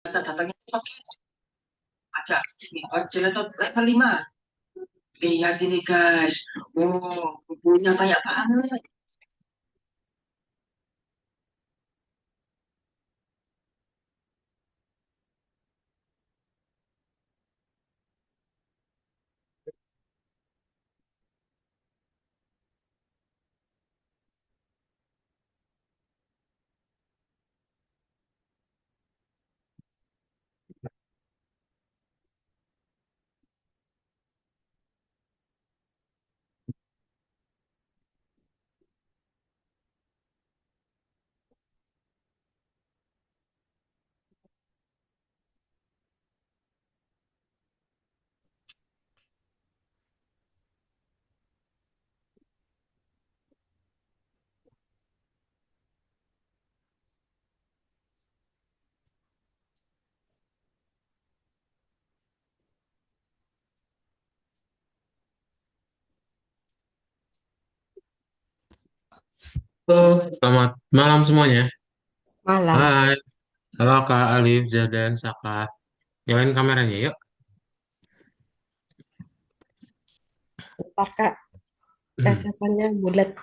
Data-datanya oke ada nih originator level 5. Lihat ini guys, oh bukunya banyak banget. Halo, selamat malam semuanya. Malam. Hai, halo Kak Alif, Zadan, Saka. Nyalain kameranya yuk. Ntar Kak, cacasannya bulat.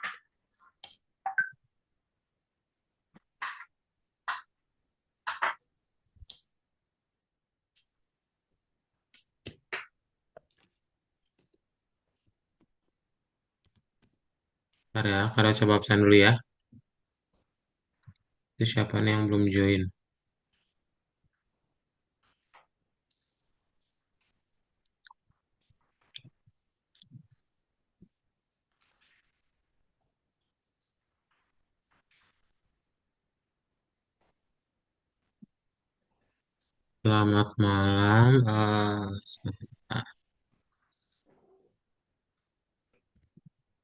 Bentar ya, kalau coba absen dulu ya. Itu siapa nih yang belum join? Selamat malam.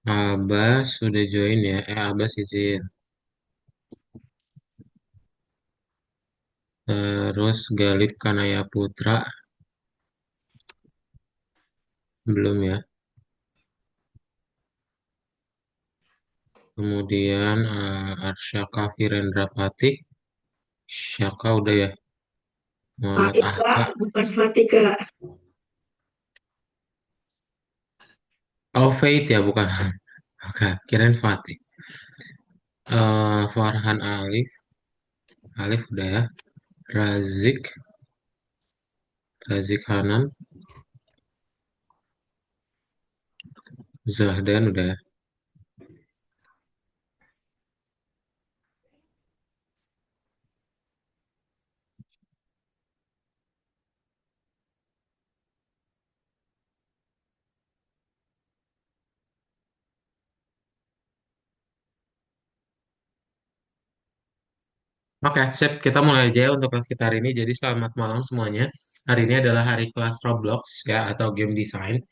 Abbas sudah join ya? Abbas izin. Terus Galip Kanaya Putra belum ya? Kemudian Arsyaka Virendrapati. Syaka udah ya? Muhammad Faik Kak, Ahka. bukan Fatih Kak. Oh, Faith ya, bukan. Oke, kirain Fatih. Farhan Alif. Alif udah ya. Razik. Razik Hanan. Zahdan udah ya. Oke, sip. Kita mulai aja ya untuk kelas kita hari ini. Jadi selamat malam semuanya. Hari ini adalah hari kelas Roblox ya atau game design.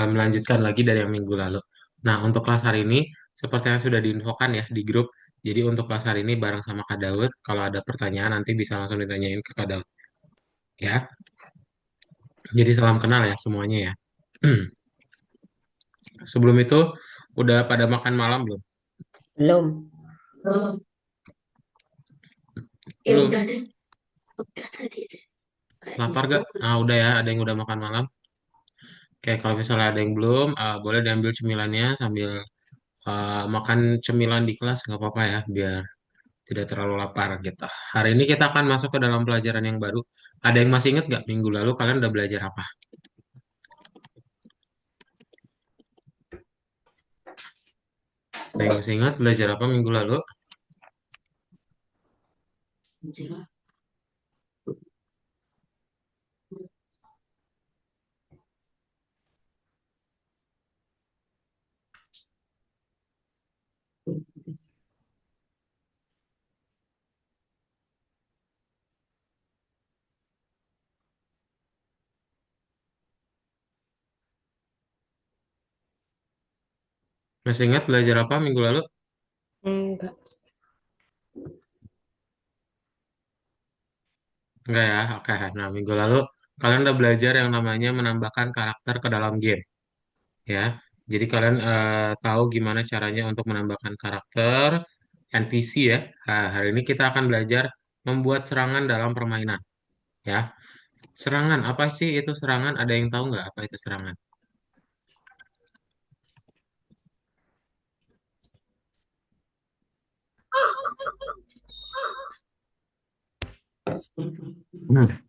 Melanjutkan lagi dari yang minggu lalu. Nah, untuk kelas hari ini seperti yang sudah diinfokan ya di grup. Jadi untuk kelas hari ini bareng sama Kak Daud. Kalau ada pertanyaan nanti bisa langsung ditanyain ke Kak Daud ya. Jadi salam kenal ya semuanya ya. Sebelum itu udah pada makan malam belum? Belum. Oh, ya udah Belum. deh, udah tadi deh. Kayaknya. Lapar gak? Ah, udah ya, ada yang udah makan malam. Oke, kalau misalnya ada yang belum, boleh diambil cemilannya sambil makan cemilan di kelas, nggak apa-apa ya, biar tidak terlalu lapar gitu. Hari ini kita akan masuk ke dalam pelajaran yang baru. Ada yang masih ingat nggak minggu lalu kalian udah belajar apa? Ada yang masih ingat belajar apa minggu lalu? Jelas. Masih ingat belajar apa minggu lalu? Enggak. Enggak ya, oke. Nah, minggu lalu kalian udah belajar yang namanya menambahkan karakter ke dalam game, ya. Jadi kalian tahu gimana caranya untuk menambahkan karakter NPC ya. Nah, hari ini kita akan belajar membuat serangan dalam permainan. ya. Serangan, apa sih itu serangan? Ada yang tahu nggak apa itu serangan?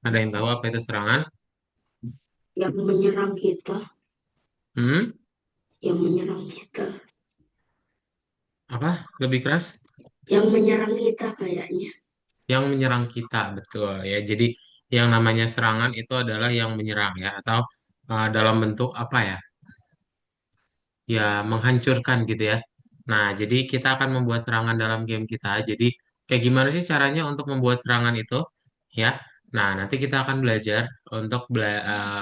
Ada yang tahu apa itu serangan? Yang menyerang kita, Hmm? yang menyerang kita, Apa? Lebih keras? yang menyerang kita kayaknya. Yang menyerang kita, betul ya. Jadi yang namanya serangan itu adalah yang menyerang ya, atau dalam bentuk apa ya? Ya menghancurkan gitu ya. Nah, jadi kita akan membuat serangan dalam game kita. Jadi kayak gimana sih caranya untuk membuat serangan itu? Ya. Nah, nanti kita akan belajar untuk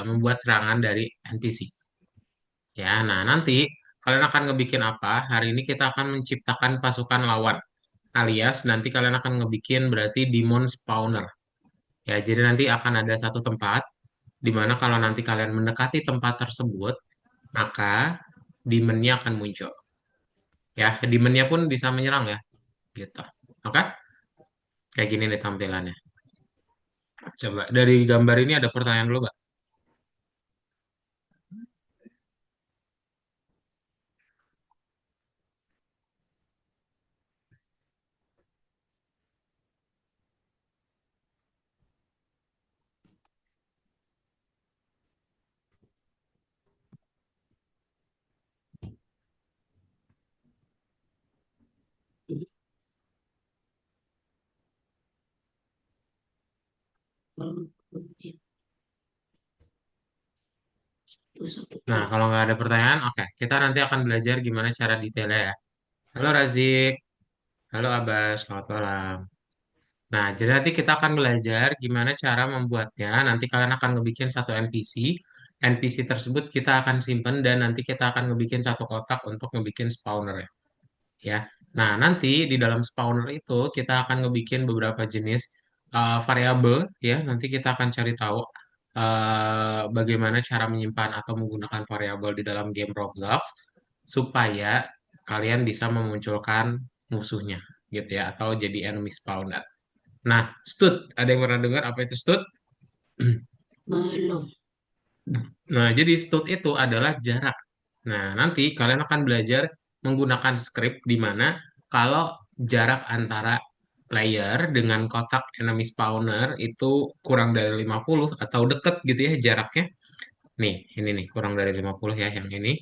membuat serangan dari NPC. Ya, nah nanti kalian akan ngebikin apa? Hari ini kita akan menciptakan pasukan lawan. Alias nanti kalian akan ngebikin berarti demon spawner. Ya, jadi nanti akan ada satu tempat di mana kalau nanti kalian mendekati tempat tersebut, maka demonnya akan muncul. Ya, demonnya pun bisa menyerang ya, gitu. Oke? Kayak gini nih tampilannya. Coba dari gambar ini ada pertanyaan dulu nggak? Kalau itu satu Nah, kali. kalau nggak ada pertanyaan, oke. Kita nanti akan belajar gimana cara detailnya ya. Halo Razik, halo Abbas, selamat malam. Nah, jadi nanti kita akan belajar gimana cara membuatnya. Nanti kalian akan ngebikin satu NPC. NPC tersebut kita akan simpen dan nanti kita akan ngebikin satu kotak untuk ngebikin spawner ya. Nah, nanti di dalam spawner itu kita akan ngebikin beberapa jenis variabel ya. Nanti kita akan cari tahu bagaimana cara menyimpan atau menggunakan variabel di dalam game Roblox supaya kalian bisa memunculkan musuhnya gitu ya atau jadi enemy spawner. Nah, stud, ada yang pernah dengar apa itu stud? Belum. Nah, jadi stud itu adalah jarak. Nah, nanti kalian akan belajar menggunakan script di mana kalau jarak antara player dengan kotak enemy spawner itu kurang dari 50 atau deket gitu ya jaraknya. Nih, ini nih kurang dari 50 ya yang ini,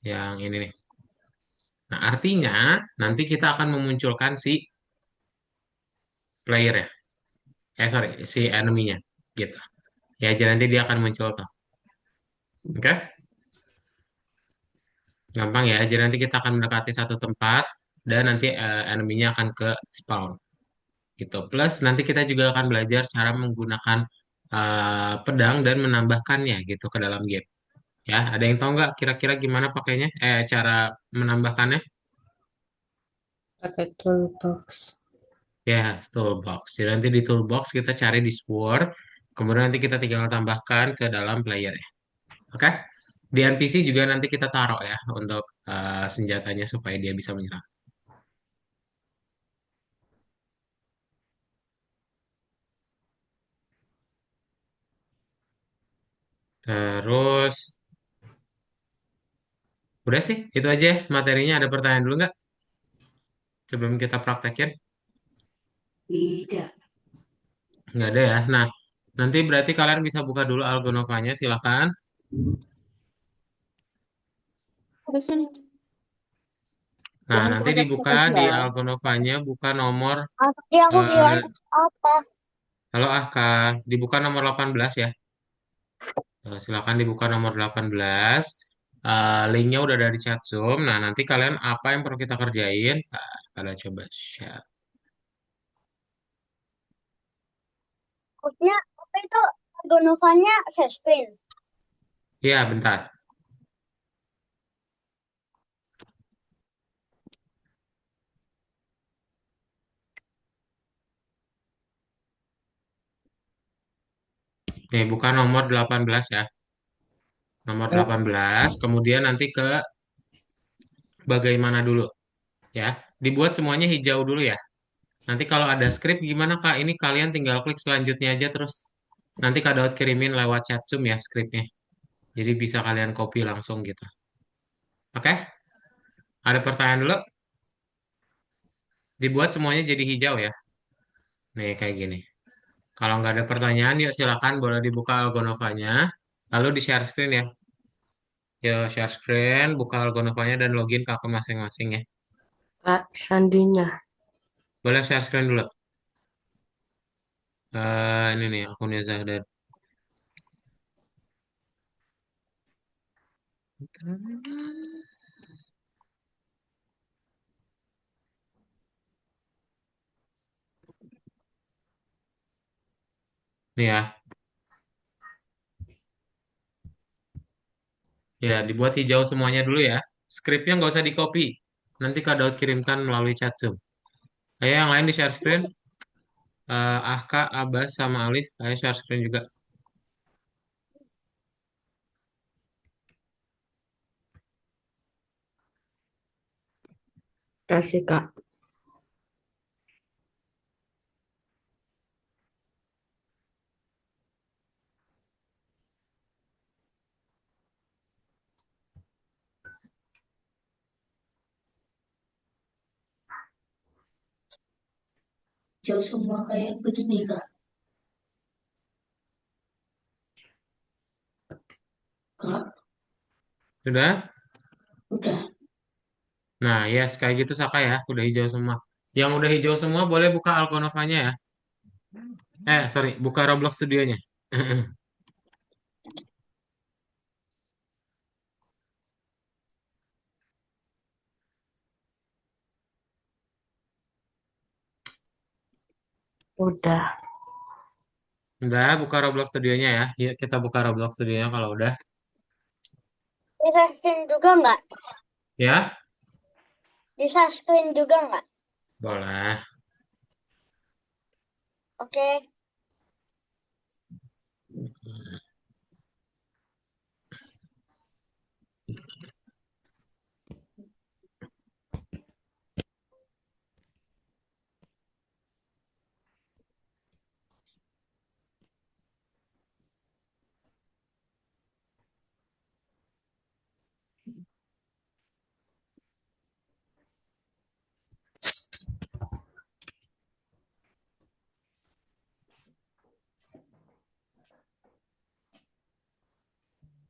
yang ini nih. Nah, artinya nanti kita akan memunculkan si player ya. Sorry, si enemy-nya gitu. Ya, jadi nanti dia akan muncul tuh. Oke? Gampang ya. Jadi nanti kita akan mendekati satu tempat dan nanti enemy-nya akan ke spawn gitu. Plus nanti kita juga akan belajar cara menggunakan pedang dan menambahkannya gitu ke dalam game. Ya, ada yang tahu nggak kira-kira gimana pakainya? Cara menambahkannya? Pakai toolbox. Ya, toolbox. Jadi nanti di toolbox kita cari di sword, kemudian nanti kita tinggal tambahkan ke dalam player ya. Oke? Di NPC juga nanti kita taruh ya untuk senjatanya supaya dia bisa menyerang. Terus, udah sih, itu aja ya materinya. Ada pertanyaan dulu nggak sebelum kita praktekin? Tidak. Nggak ada ya. Nah, nanti berarti kalian bisa buka dulu Algonovanya, silakan. Di sini. Nah, Yang nanti banyak dibuka di aja. Algonovanya, buka nomor, Tadi aku eh, kirain apa? halo Aka, dibuka nomor 18 ya. Silakan dibuka nomor 18. Linknya udah dari chat Zoom. Nah, nanti kalian apa yang perlu kita kerjain? Nah, kalian coba share. Maksudnya apa itu Gonovannya suspend. Ya, bentar. Nih, buka nomor 18 ya. Nomor 18, kemudian nanti ke bagaimana dulu ya. Dibuat semuanya hijau dulu ya. Nanti kalau ada script gimana Kak? Ini kalian tinggal klik selanjutnya aja terus nanti Kak Daud kirimin lewat chat Zoom ya skripnya. Jadi bisa kalian copy langsung gitu. Oke? Ada pertanyaan dulu? Dibuat semuanya jadi hijau ya. Nih kayak gini. Kalau nggak ada pertanyaan, yuk silakan boleh dibuka Algonovanya. Lalu di share screen ya. Yuk share screen, buka Algonovanya dan login ke akun masing-masing ya. Kak, sandinya. Boleh share screen dulu. Ini nih akunnya Zahdan. Nih ya. Ya, dibuat hijau semuanya dulu ya. Skripnya nggak usah di copy. Nanti Kak Daud kirimkan melalui chat Zoom. Ayo yang lain di share screen. Ahka, Abbas, sama Alif. Ayo share screen juga. Kasih, Kak. Jauh semua kayak begini, Kak. Kak, Sudah? udah. Nah, yes, kayak gitu Saka ya. Udah hijau semua. Yang udah hijau semua boleh buka Algonovanya ya. Sorry, buka Roblox Studionya. Udah. Udah, buka Roblox Studionya ya. Yuk kita buka Roblox Studionya kalau udah. Bisa screen juga nggak? Ya, Bisa screen juga nggak? boleh. Oke.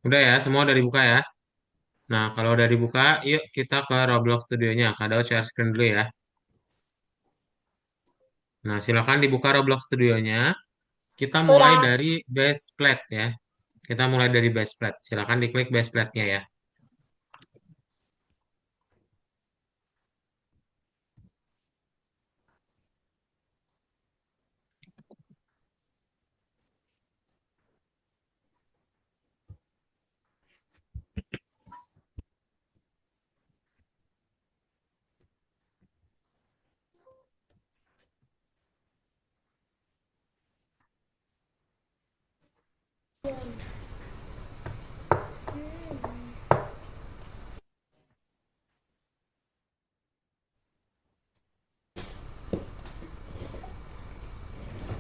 Udah ya, semua udah dibuka ya. Nah, kalau udah dibuka, yuk kita ke Roblox Studionya. Kak Daud share screen dulu ya. Nah, silakan dibuka Roblox Studionya. Kita mulai Udah. dari base plate ya. Kita mulai dari base plate. Silakan diklik base plate-nya ya.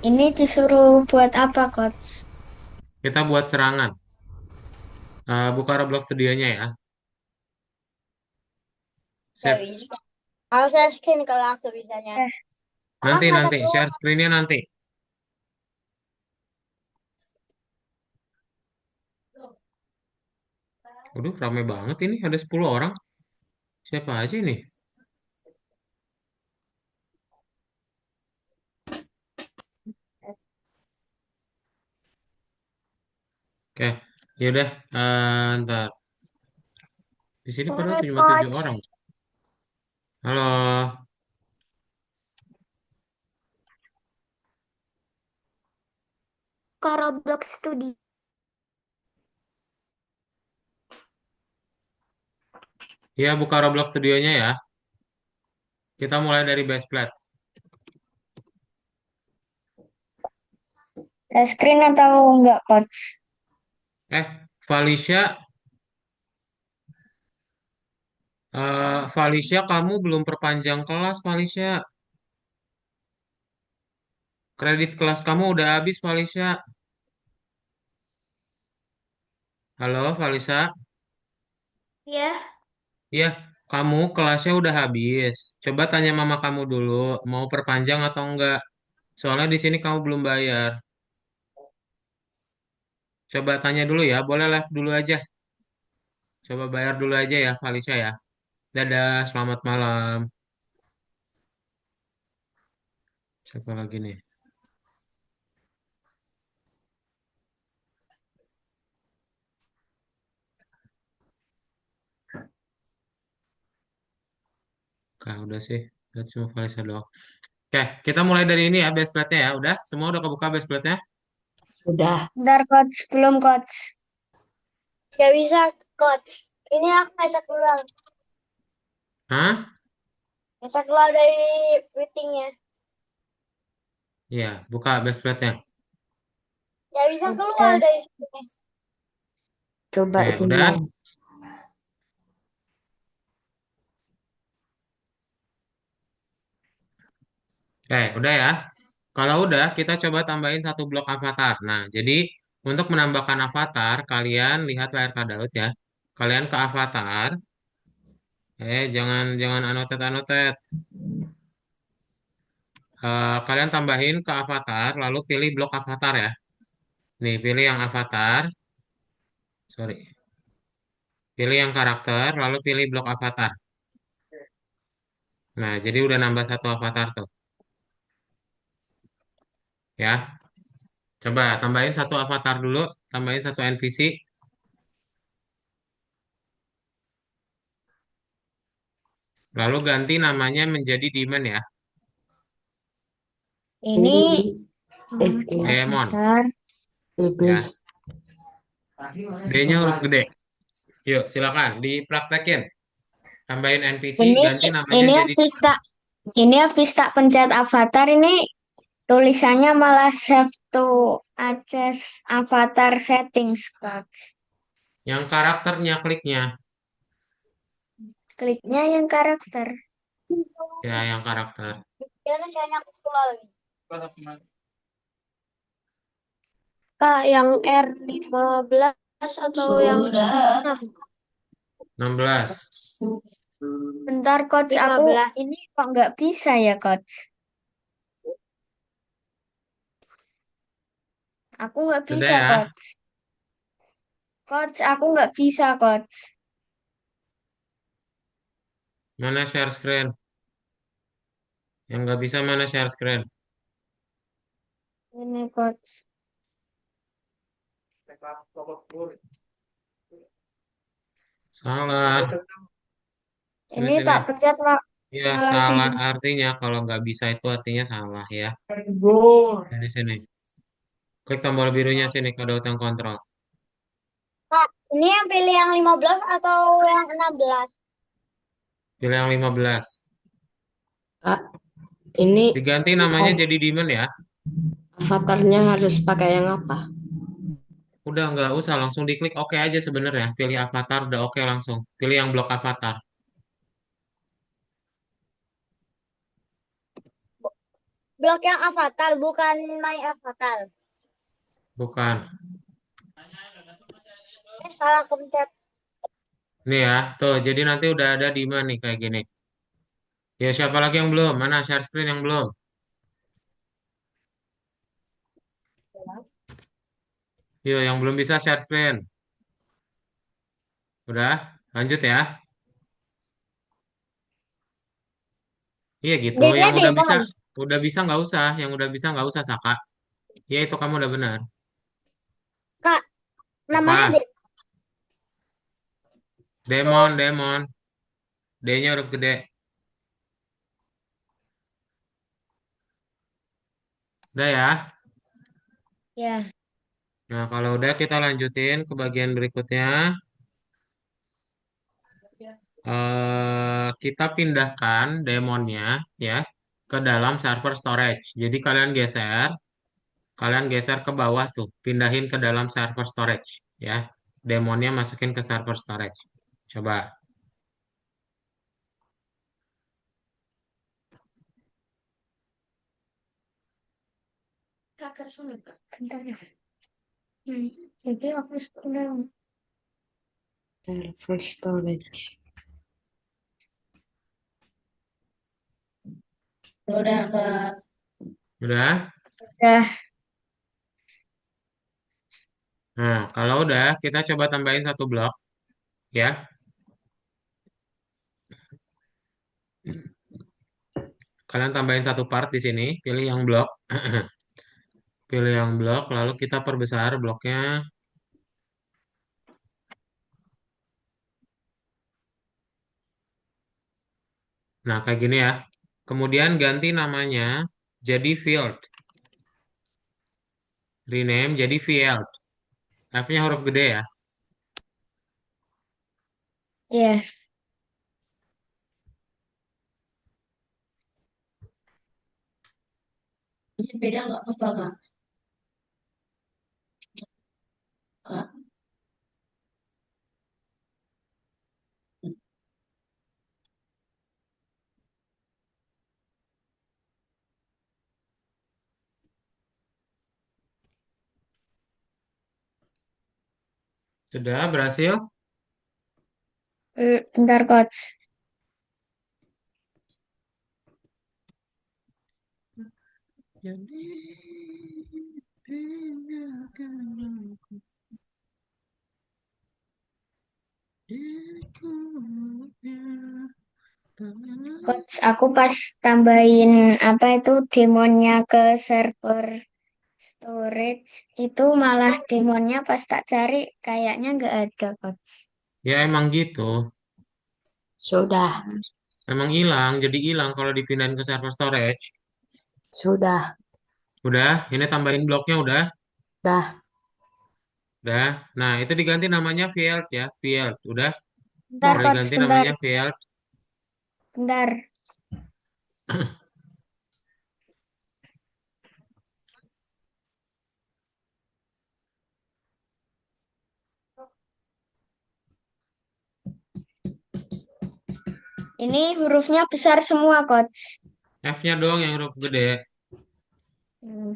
Ini disuruh buat apa, Coach? Kita buat serangan. Buka Roblox Studionya ya. Nggak Sip. bisa. Harus share screen kalau aku bisanya. Kakak Nanti, masa nanti. keluar. Share screen-nya nanti. Waduh, rame banget ini. Ada 10 orang. Siapa aja ini? Oke. Yaudah. Ntar. Di sini padahal Sore, cuma 7 Coach. orang. Halo. Ke Roblox Studio. Ya, buka Roblox Studionya ya. Kita mulai dari base plate. Share screen atau enggak, Coach? Felicia. Felicia, kamu belum perpanjang kelas, Felicia. Kredit kelas kamu udah habis, Falisha. Halo, Falisha. Ya. Iya, kamu kelasnya udah habis. Coba tanya mama kamu dulu, mau perpanjang atau enggak. Soalnya di sini kamu belum bayar. Coba tanya dulu ya, boleh live dulu aja. Coba bayar dulu aja ya, Falisha ya. Dadah, selamat malam. Siapa lagi nih? Kak, udah sih. Udah cuma Falisha doang. Oke, kita mulai dari ini ya, base plate-nya ya. Udah, semua udah kebuka base plate-nya? Sudah. Bentar, coach. Belum, coach. Gak bisa, coach. Ini aku bisa keluar. Hah? Bisa keluar dari meetingnya. Iya, buka base plate-nya. Gak bisa keluar dari sini. Coba Oke, udah? semua. Oke, udah ya. Kalau udah, kita coba tambahin satu blok avatar. Nah, jadi untuk menambahkan avatar, kalian lihat layar Kadaut ya. Kalian ke avatar. Jangan jangan anotet-anotet. Kalian tambahin ke avatar, lalu pilih blok avatar ya. Nih, pilih yang avatar. Sorry. Pilih yang karakter, lalu pilih blok avatar. Nah, jadi udah nambah satu avatar tuh. Ya, coba tambahin satu avatar dulu, tambahin satu NPC, lalu ganti namanya menjadi Demon ya. Ini Iblis. Demon avatar. Iblis. ya. D-nya huruf gede. Yuk, silakan dipraktekin. Tambahin NPC, Ini ganti namanya ini jadi habis tak pencet avatar ini tulisannya malah save to access avatar settings, coach. yang karakternya kliknya. Kliknya yang karakter. Ya, yang karakter. Ya, saya keluar lagi. Kak, yang R15 atau yang Sudah. 16. bentar, coach. Aku 15. ini kok nggak bisa ya, coach? Aku nggak Udah bisa, ya. coach. Coach, aku nggak bisa, coach. Mana share screen? Yang nggak bisa mana share screen? Ini, coach. Salah. Sini, Ini sini. tak pencet Ya, malah salah gini. artinya. Kalau nggak bisa itu artinya salah ya. Sini, sini. Klik tombol birunya sini, kode yang kontrol. Kak, ini yang pilih yang 15 atau yang 16? Pilih yang 15. Kak, ini Diganti namanya jadi Demon ya. avatarnya harus pakai yang apa? Udah nggak usah langsung diklik oke aja sebenarnya. Pilih avatar udah oke langsung. Pilih yang blok avatar. Blok yang avatar, bukan my avatar. Bukan. Salah pencet. Nih ya, tuh jadi nanti udah ada Demon nih kayak gini. Ya siapa lagi yang belum? Mana share screen yang belum? Yuk yang belum bisa share screen. Udah, lanjut ya. Iya gitu. D-nya Yang Demon. udah bisa nggak usah. Yang udah bisa nggak usah Saka. Ya itu kamu udah benar. Kak, namanya Apa? Demon. Demon, Demon. D-nya huruf gede. Udah ya. Ya. Nah kalau udah kita lanjutin ke bagian berikutnya. Kita pindahkan demonnya ya ke dalam server storage. Jadi kalian geser ke bawah tuh, pindahin ke dalam server storage ya. Demonnya masukin ke server storage. Coba. agak sulit, Kak. Bentar ya. Jadi aku sebenarnya Server storage. Udah, Kak. Udah? udah. Nah, kalau udah, kita coba tambahin satu blok, ya. Kalian tambahin satu part di sini, pilih yang blok. Pilih yang blok, lalu kita perbesar bloknya. Nah, kayak gini ya. Kemudian ganti namanya jadi field. Rename jadi field. F-nya huruf gede ya. Iya. Ini beda nggak apa-apa, Kak? Kak. Sudah berhasil? Bentar, Coach. Jadi, Coach, aku pas tambahin apa itu demonnya ke server storage itu malah demonnya pas tak cari kayaknya nggak ada, Coach. ya emang gitu. Sudah, Emang hilang, jadi hilang kalau dipindahin ke server storage. sudah, Udah, ini tambahin bloknya udah. dah. Udah. Nah, itu diganti namanya field ya, field. Udah. Bentar, Udah Coach, diganti bentar, namanya field. bentar. Ini hurufnya besar semua, Coach. F-nya doang yang huruf gede. Hmm.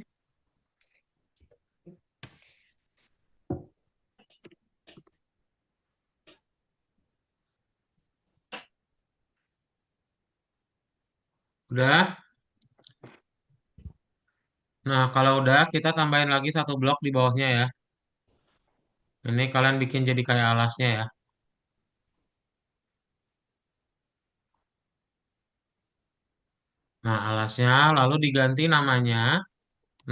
Udah. Nah, kalau udah, kita tambahin lagi satu blok di bawahnya ya. Ini kalian bikin jadi kayak alasnya ya. Nah, alasnya lalu diganti namanya.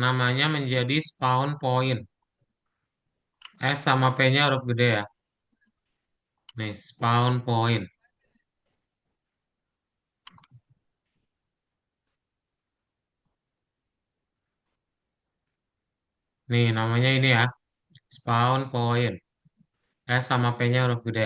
Namanya menjadi spawn point. S sama P-nya huruf gede ya. Nih, spawn point. Nih, namanya ini ya. Spawn point. S sama P-nya huruf gede.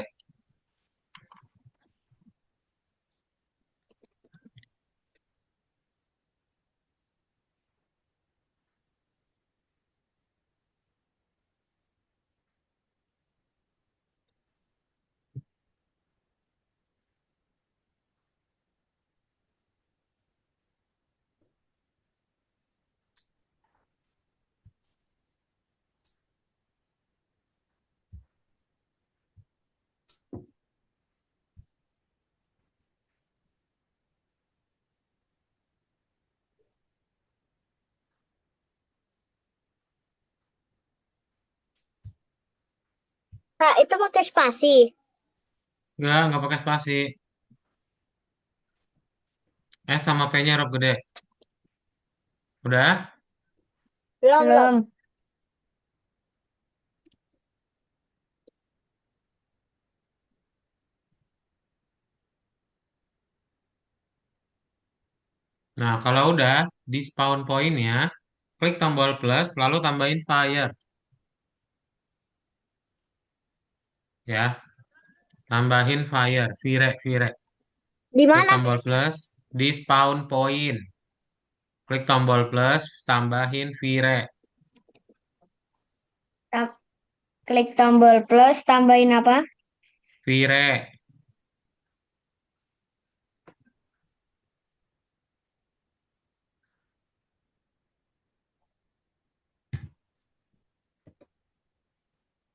Kak, itu pakai spasi. Nggak pakai spasi. S sama P-nya huruf gede. Udah? Belum, belum. Nah, kalau udah di spawn point-nya, klik tombol plus, lalu tambahin fire. Ya, tambahin fire, fire, fire. Di Klik mana? tombol plus, di spawn point. Klik tombol plus, tambahin fire. Klik tombol plus, tambahin apa? Fire.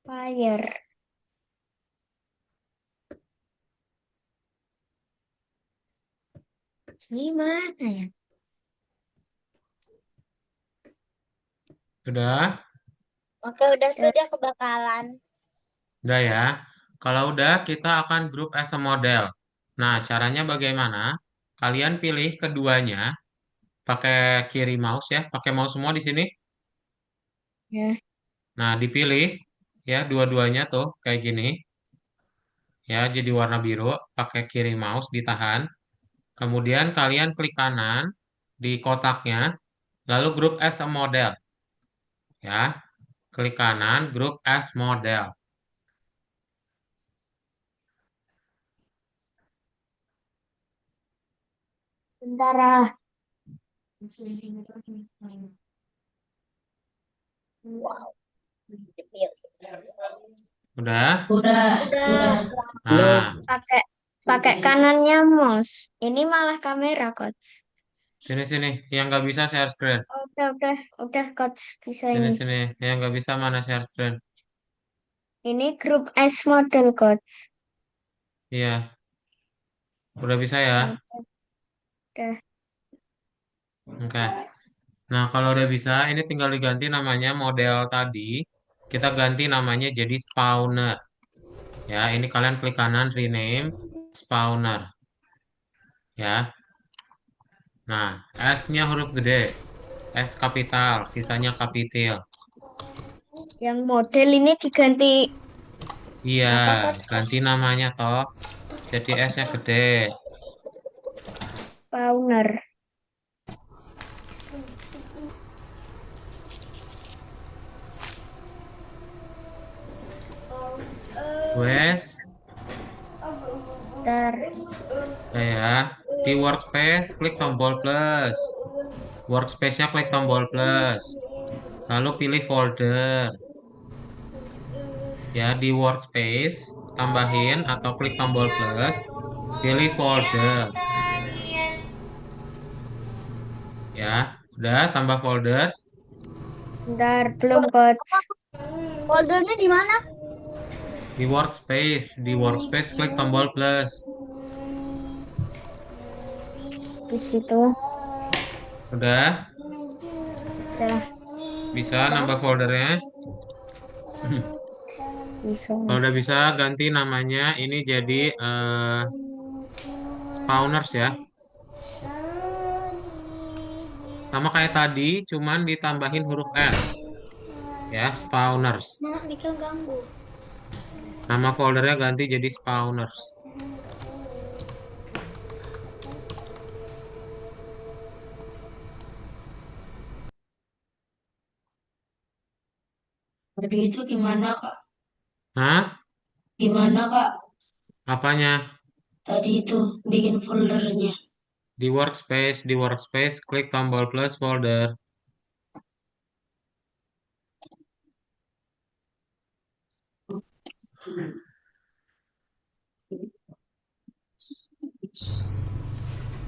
Fire. Gimana ya? Sudah? Oke, udah sudah kebakalan. Udah ya. Kalau udah, kita akan grup as a model. Nah, caranya bagaimana? Kalian pilih keduanya, pakai kiri mouse ya, pakai mouse semua di sini. Ya. Nah, dipilih ya dua-duanya tuh kayak gini. Ya, jadi warna biru, pakai kiri mouse ditahan. Kemudian kalian klik kanan di kotaknya, lalu grup as a model. Ya, klik kanan, grup as model. Bentar ah. Wow. Udah? Udah. Udah. Belum. Nah, Pakai pakai kanannya mouse. Ini malah kamera, Coach. sini-sini. Yang nggak bisa share screen. Udah, Coach. Bisa ini. Sini-sini. Yang nggak bisa mana share screen. Ini grup S model, Coach. Iya, udah bisa ya. Udah. Oke. Nah, kalau udah bisa, ini tinggal diganti namanya model tadi. Kita ganti namanya jadi spawner. Ya, ini kalian klik kanan, rename, spawner. Ya. Nah, S-nya huruf gede. S kapital, sisanya kapital. Yang model ini diganti Iya, apa, Coach? ganti namanya toh. Jadi S-nya gede. Spawner. Wes, Bentar. ya. Di workspace, klik tombol plus. Workspace-nya klik tombol plus. Lalu pilih folder. Ya, di workspace, tambahin atau klik tombol plus. Pilih folder. Ya, udah tambah folder. Bentar, belum, Coach. Foldernya di mana? Di workspace klik tombol plus. Di situ. Udah, Udah bisa nambah foldernya. bisa. Kalau udah bisa ganti namanya ini jadi spawners ya. Sama kayak tadi, cuman ditambahin huruf S. Ya, spawners. Nah, bikin ganggu. Nama foldernya ganti jadi spawners. Tadi itu gimana, Kak? Hah? Gimana, Kak? Apanya? Tadi itu bikin foldernya. Di workspace, klik tombol plus folder.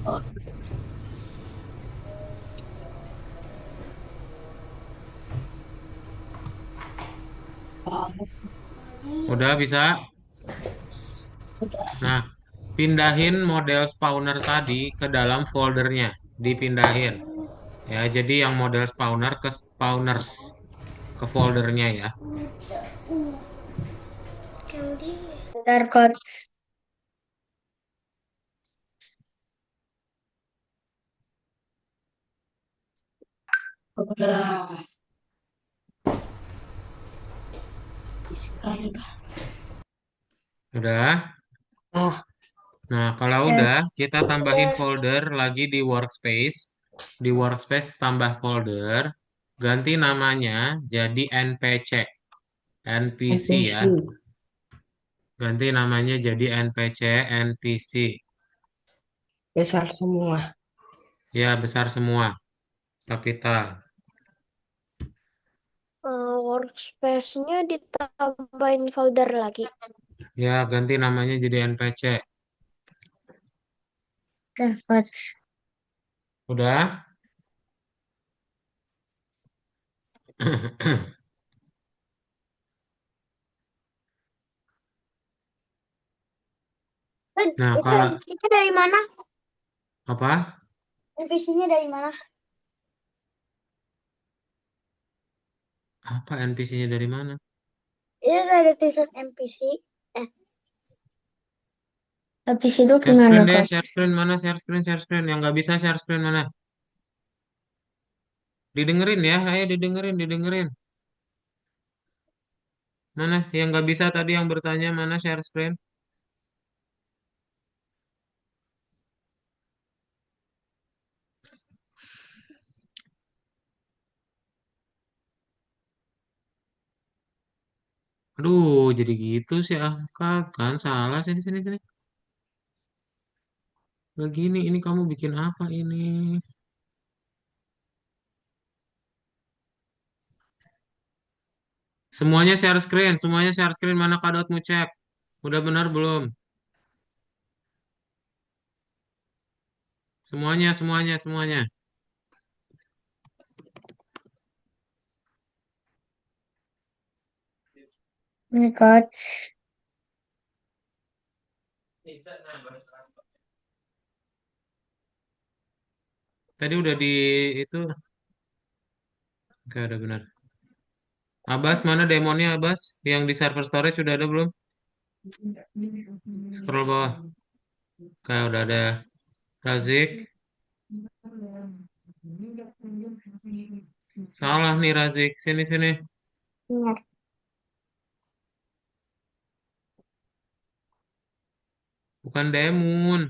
Oh, oh, Udah bisa? udah. Nah, pindahin model spawner tadi ke dalam foldernya. Dipindahin. Ya, jadi yang model spawner ke spawners. Ke foldernya ya. Keldi. Bentar, Coach. Udah. Sekali, Kak. Udah? Ah, Nah, kalau Ya, udah, kita tambahin folder lagi di workspace. Di workspace tambah folder. Ganti namanya jadi NPC. NPC ya. NPC. Ganti namanya jadi NPC, NPC. Besar semua. Ya, besar semua. Kapital. Workspace-nya ditambahin folder lagi. Ya, ganti namanya jadi NPC. udah, Coach. Udah? Nah, Itu kalau NPC-nya dari mana? apa? NPC-nya dari mana? Apa NPC-nya dari mana? Itu ada tulisan NPC. Eh, Habis itu Share gimana, screen deh, Coach? share screen mana? Share screen. Yang nggak bisa share screen mana? Didengerin ya, ayo didengerin. Mana? Yang nggak bisa tadi yang bertanya mana share screen? Aduh, jadi gitu sih angkat kan salah sini. Begini, ini kamu bikin apa ini? Semuanya share screen mana kadotmu cek. Udah benar belum? Semuanya. Ini, Coach. Tadi udah di itu, oke udah benar. Abbas mana demonnya Abbas? Yang di server storage sudah ada belum? Scroll bawah. Oke udah ada. Razik, salah nih Razik. Sini. Benar. Bukan demon.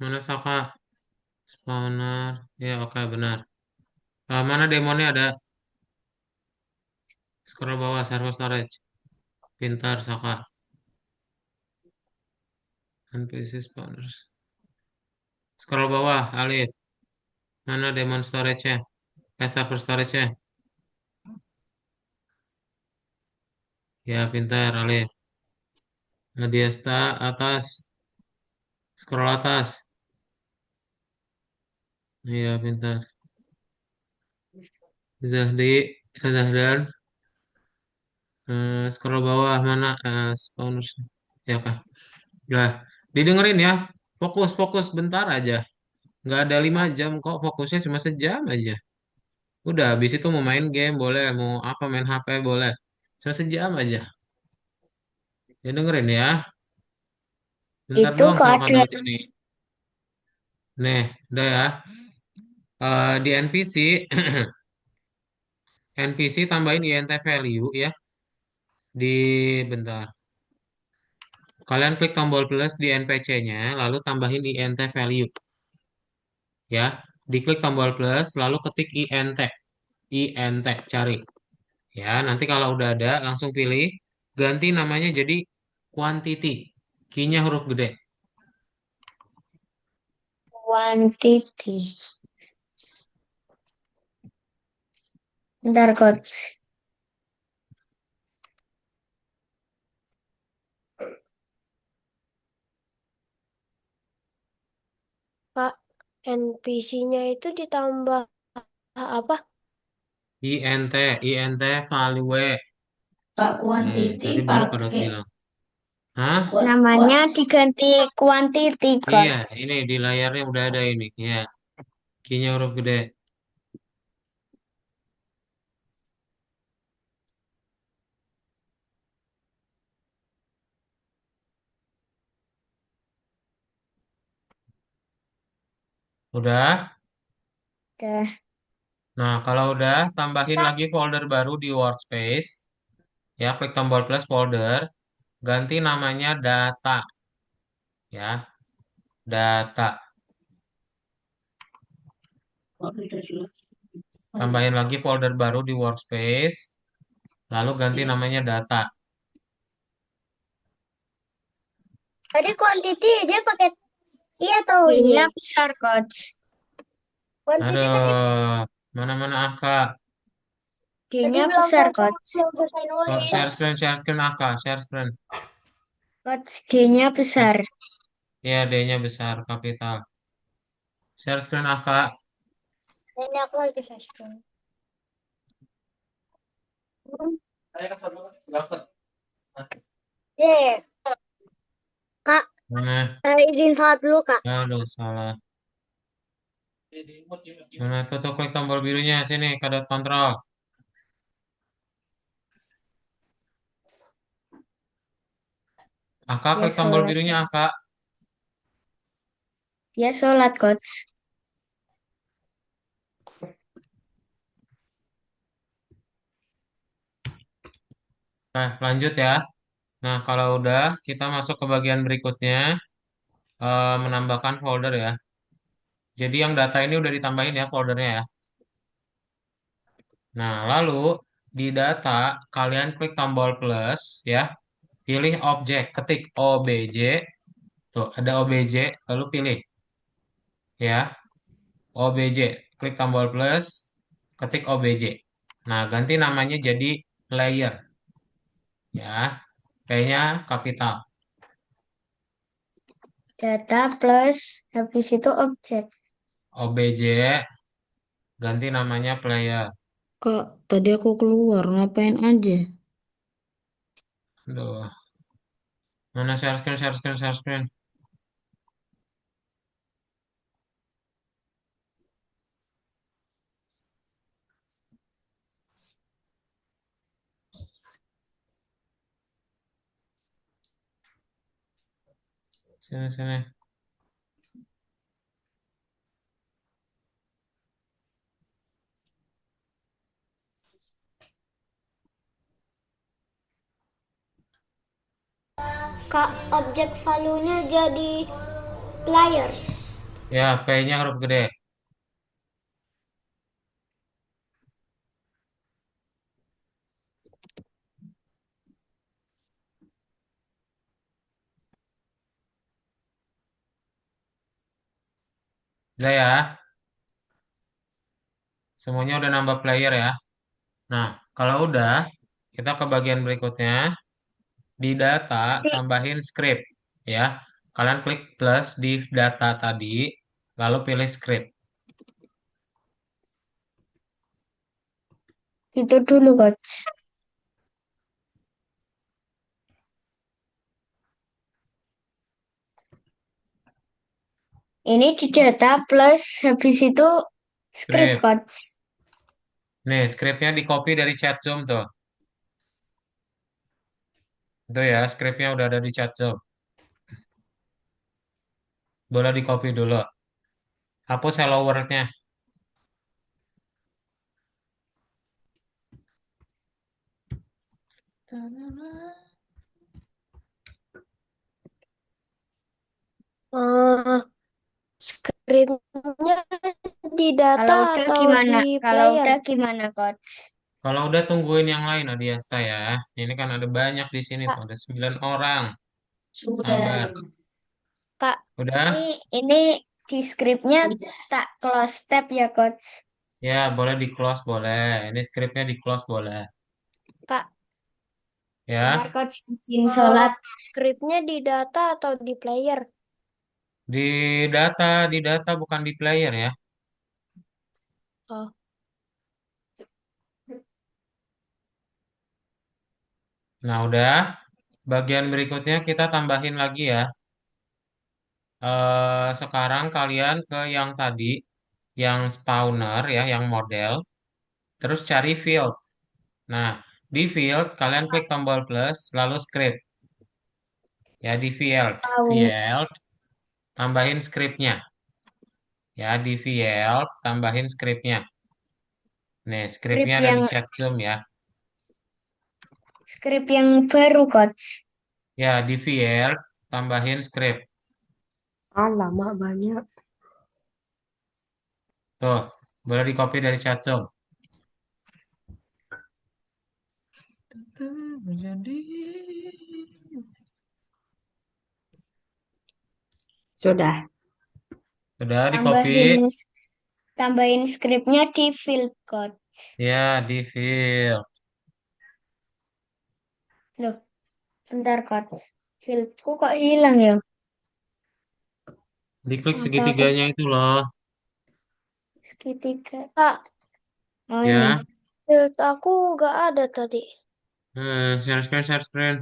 Mana Saka? Spawner. Ya oke benar. Mana demonnya ada? Scroll bawah server storage. Pintar Saka. NPC spawners. Scroll bawah Alif. Mana demon storage-nya? Server storage-nya. Ya pintar Alif. Nadiasta atas. Scroll atas. Iya pintar. Zahdan. Scroll bawah mana spawners. Ya kah? Lah, didengerin ya. Fokus bentar aja. Nggak ada 5 jam kok. Fokusnya cuma sejam aja. Udah, habis itu mau main game boleh, mau apa main HP boleh. Cuma sejam aja. Ya dengerin ya. Bentar Itu doang kok sama ada kadot ini. Nih, udah ya. Di NPC, NPC tambahin int value ya. Bentar. Kalian klik tombol plus di NPC-nya, lalu tambahin int value. Ya, diklik tombol plus, lalu ketik int, cari. Ya, nanti kalau udah ada, langsung pilih, ganti namanya jadi quantity. Key-nya huruf gede. quantity. Bentar, Coach. Kak, NPC-nya itu ditambah apa? int value. Kak, Tadi kuantiti baru Kadot pakai bilang. Hah? Namanya diganti quantity, Iya, Coach. ini di layarnya udah ada ini. Ya, key-nya huruf gede. Udah? Udah. Nah, kalau udah, tambahin Kak, lagi folder baru di workspace. Ya, klik tombol plus folder. Ganti namanya data. Ya, data. Tambahin lagi folder baru di workspace. Lalu ganti namanya data. tadi quantity dia pakai I atau I? Ini besar, Coach. Quantity tadi Aduh, mana-mana ah, Kak. Tadi D-nya belum besar, kosong, Coach. belum selesai Oh, nulis. share screen AK, share screen. Coach, D-nya besar. Ya, D-nya besar, kapital. Share screen AK. Ini aku lagi Facebook. Yeah. Kak, Mana? izin salat dulu, Kak. Aduh, salah. Mana tuh klik tombol birunya sini, kedot kontrol. AK, Dia klik tombol sholat. birunya AK. Dia sholat, Coach. Nah, lanjut ya. Nah, kalau udah, kita masuk ke bagian berikutnya, menambahkan folder ya. Jadi yang data ini udah ditambahin ya foldernya ya. Nah, lalu di data, kalian klik tombol plus ya. Pilih objek, ketik OBJ. Tuh, ada OBJ, lalu pilih ya. OBJ, klik tombol plus, ketik OBJ. Nah, ganti namanya jadi player ya. P-nya kapital. Data plus habis itu objek. OBJ, ganti namanya player. Kak, tadi aku keluar, ngapain aja? Aduh, mana share screen, share screen, share screen. Sini, sini. Kak, objek value-nya jadi player. Ya, P-nya huruf gede. Udah ya, semuanya udah nambah player ya. Nah, kalau udah, kita ke bagian berikutnya. Di data, tambahin script ya. Kalian klik plus di data tadi, lalu pilih script. Itu dulu, Coach. Ini di data plus habis itu script, Script. Coach. Nih, scriptnya di copy dari chat Zoom tuh. Itu ya, scriptnya udah ada di chat Zoom. Boleh di copy dulu. Hapus hello world-nya. Eh, Skripnya di data Kalau udah atau gimana? di Kalau player? udah gimana, Coach? Kalau udah tungguin yang lain Adiasta ya. Ini kan ada banyak di sini tuh, Kak, ada 9 orang. Sabar. Sudah. Kak, Udah? Ini di skripnya tak close tab ya, Coach. Ya, boleh di close boleh. Ini scriptnya di close boleh. Kak, Bentar, Ya, Coach. Izin sholat. skripnya di data atau di player? di di data bukan di player ya. Oh, Nah, udah. Bagian berikutnya kita tambahin lagi ya. Sekarang kalian ke yang tadi, yang spawner ya, yang model. Terus cari field. Nah, di field kalian klik tombol plus, lalu script. Ya, di field. Tahu. Field, tambahin scriptnya. Ya, di field, tambahin scriptnya. Nih, Skrip scriptnya ada di yang chat Zoom ya. skrip yang baru, Coach. Ya, di field, tambahin script. Ah, lama banyak. Tuh, boleh di copy dari chat Zoom. Sudah. Sudah di copy. Tambahin tambahin skripnya di field, Coach. Ya, di field. Loh, bentar coach. Fieldku kok hilang ya? Diklik Atau aku segitiganya itu loh. segitiga. Kak, Oh ini. Ya. build aku nggak ada tadi. Share screen, share screen.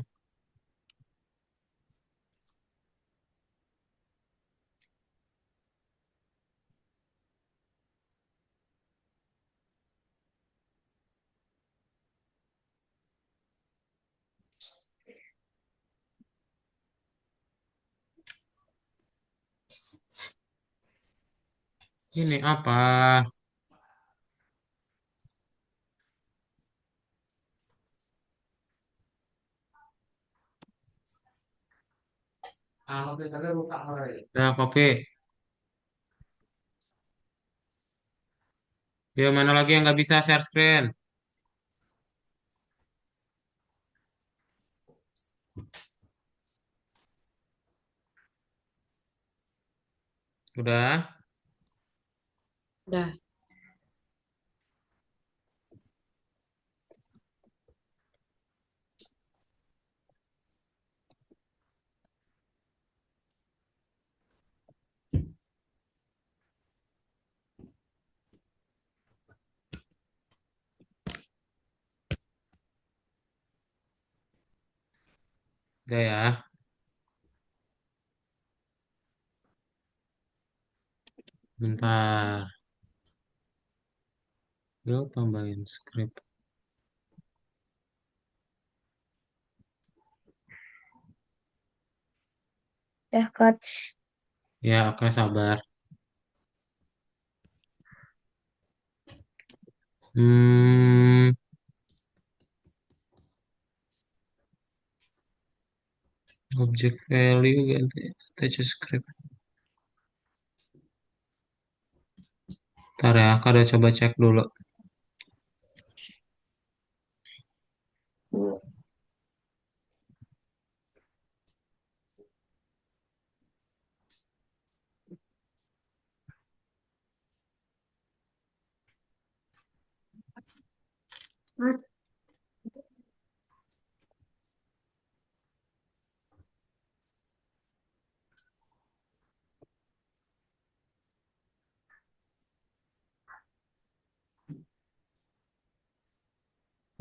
Ini apa? Ya, kopi. Ya, mana lagi yang nggak bisa share screen? Udah? Dah. Udah ya. Bentar. Yuk, tambahin script. Ya coach. Ya, oke, sabar. Hmm, object value ganti attach script. Ntar ya, aku udah coba cek dulu.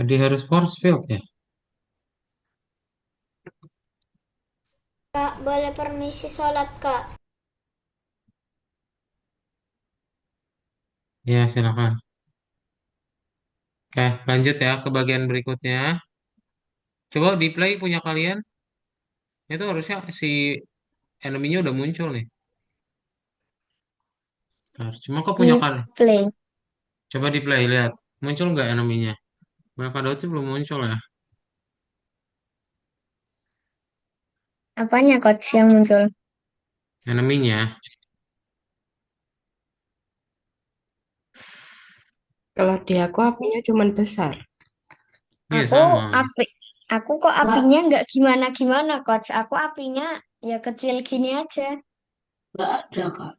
Jadi harus force field ya? Kak, boleh permisi sholat, Kak. Ya, silakan. Oke, lanjut ya ke bagian berikutnya. Coba di play punya kalian. Itu harusnya si enemy-nya udah muncul nih. Ntar, cuma kok punya Di kalian. play. Coba di play, lihat. Muncul nggak enemy-nya? Mereka Dota belum muncul ya. Apanya coach yang muncul? Enemy-nya. Kalau di aku apinya cuman besar. Iya, Aku sama. api. Aku kok apinya nggak gimana-gimana coach. Aku apinya ya kecil gini aja. Nggak ada, Kak.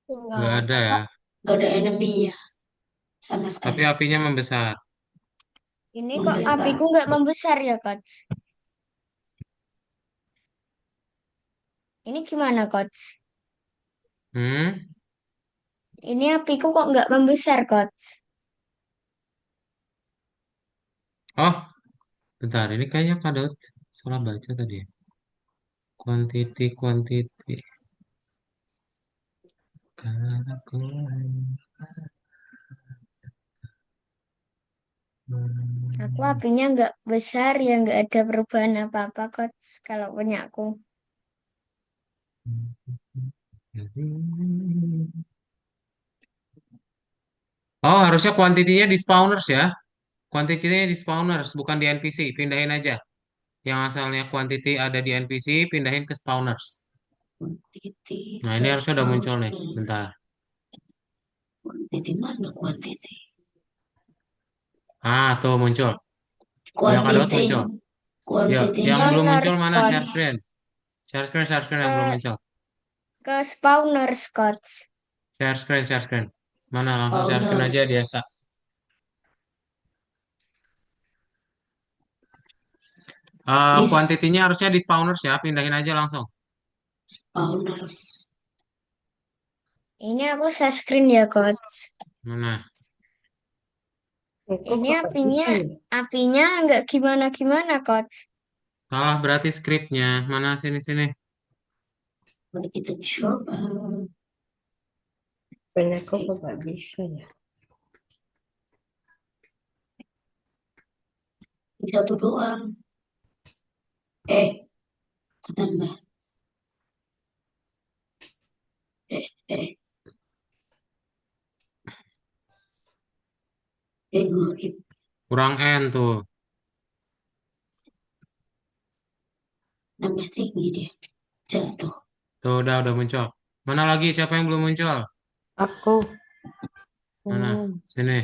Nggak Nggak ada ada, ya. Kak. Nggak ada enemy-nya sama Tapi sekali. apinya membesar. Ini kok Membesar. apiku nggak membesar ya coach? Ini gimana coach? Hmm? Ini apiku kok nggak membesar coach? Oh, bentar. Ini kayaknya kadot salah baca tadi ya. Quantity, quantity. Karena aku... Aku apinya nggak besar ya nggak ada perubahan apa-apa coach kalau punya aku. Oh, harusnya kuantitinya di spawners ya. Kuantitinya di spawners, bukan di NPC. Pindahin aja. Yang asalnya quantity ada di NPC, pindahin ke spawners. Quantity Nah, ini plus harusnya udah muncul nih. Bentar. quantity mana quantity? Ah, tuh muncul. Punya kadot Quantity, muncul. Yuk, yang quantity-nya belum muncul Spawners mana? Share coach screen. Share screen yang belum ke muncul. ke spawners coach. Share screen, share screen. Mana? Langsung share screen aja spawners. dia, Sta. Yes, Kuantitinya harusnya di spawners ya, pindahin aja langsung. owners. Ini aku share screen ya, Coach. Mana? Kok Ini nggak bisa apinya, ya? apinya nggak gimana-gimana, Coach. Salah berarti skripnya. Mana sini sini. Mari kita coba. Banyak kok nggak bisa ya. Ini satu doang. Eh, tambah. Eh, goib. Kurang N tuh. Nambah tinggi dia. Jatuh. Tuh udah muncul. Mana lagi? Siapa yang belum muncul? Aku. Mana? Oh, Sini.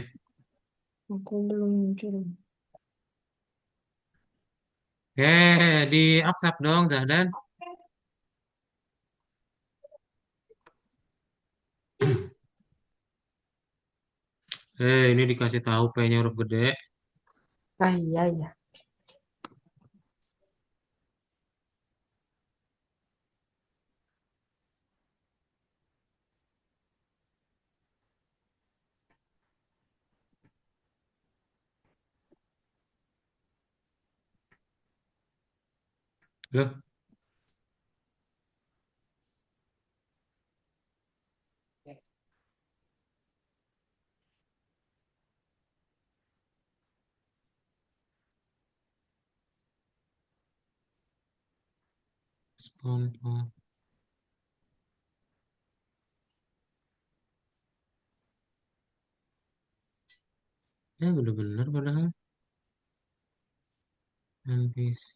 aku belum muncul. Oke, di accept dong, Zahdan. Ini dikasih tahu P-nya huruf gede. Ah iya ya. Loh, spawn point. Bener-bener padahal. NPC.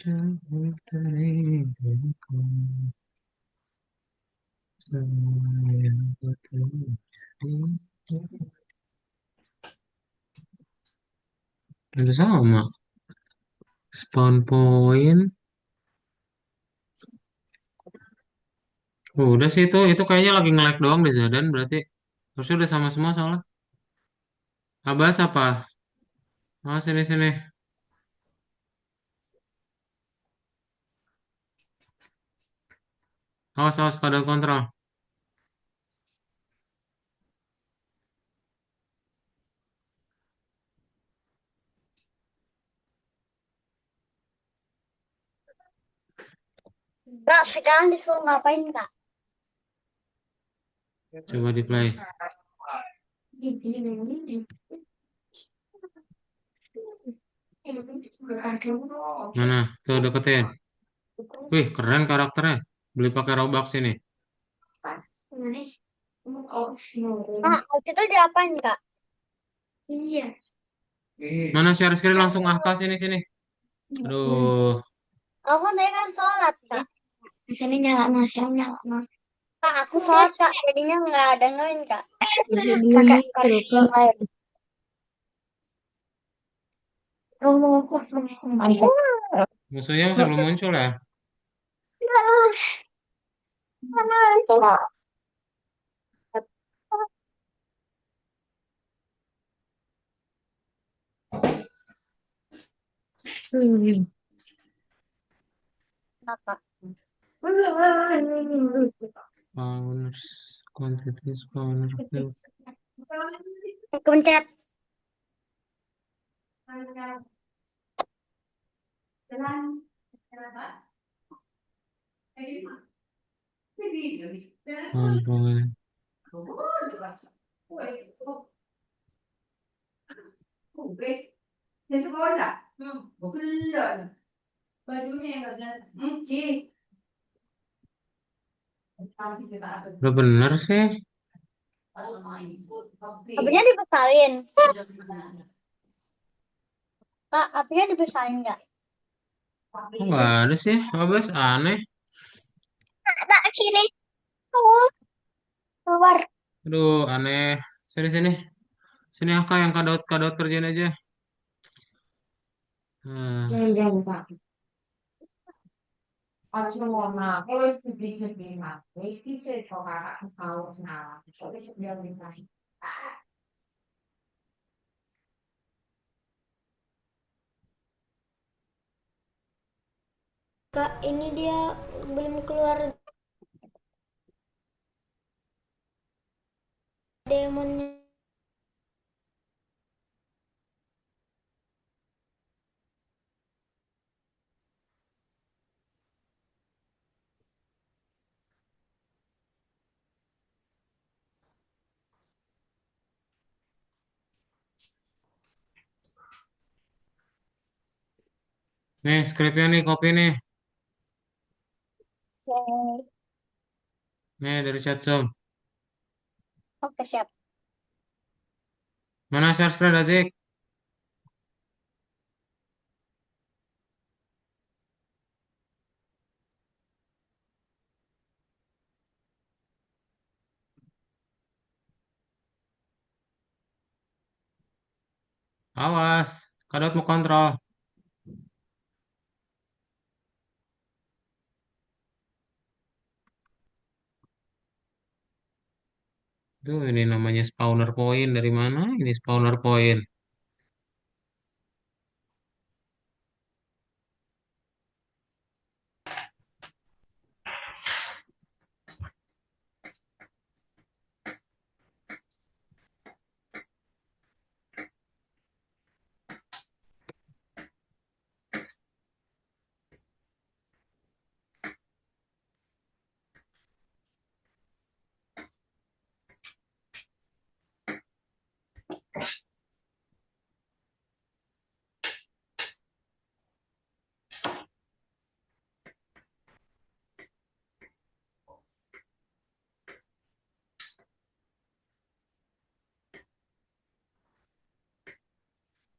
Jauh dari diriku, semua yang ku terjadi. Udah sama. Spawn point. Udah sih itu kayaknya lagi nge-lag doang deh Zadan berarti. Harusnya udah sama semua soalnya. Abbas apa? Oh sini sini. Awas awas pada kontrol. Kak, sekarang disuruh ngapain, Kak? Coba di play. Mana? Tuh deketin. Wih keren karakternya. Beli pakai Robux ini. Ah, waktu itu diapain, Kak? Iya. Mana share screen langsung AK sini sini. Aduh. Aku tadi kan sholat, Kak. Di sini nyala nasi, nyala nasi. Kak, aku sholat, Kak. Jadinya nggak dengerin, Kak. Pakai versi yang lain. Musuhnya masih belum muncul ya. Kak. Spawners. Quantity spawner field. Pencet. Spawn point. Udah bener sih. Apinya dibesarin. Kak, apinya dibesarin nggak? Kok nggak ada sih? Abbas aneh. Ada sini. Keluar. Aduh aneh. Sini sini. Sini AK yang kadot kadot kerjain aja. Ah, Jangan, Pak. Kak, ini dia belum keluar demonnya. Nih, skripnya nih, kopi nih. Oke, Nih, dari chat Zoom. oke siap. Mana share screen, Razik? Awas, Kadot mau kontrol. Tuh, ini namanya spawner point. Dari mana ini spawner point?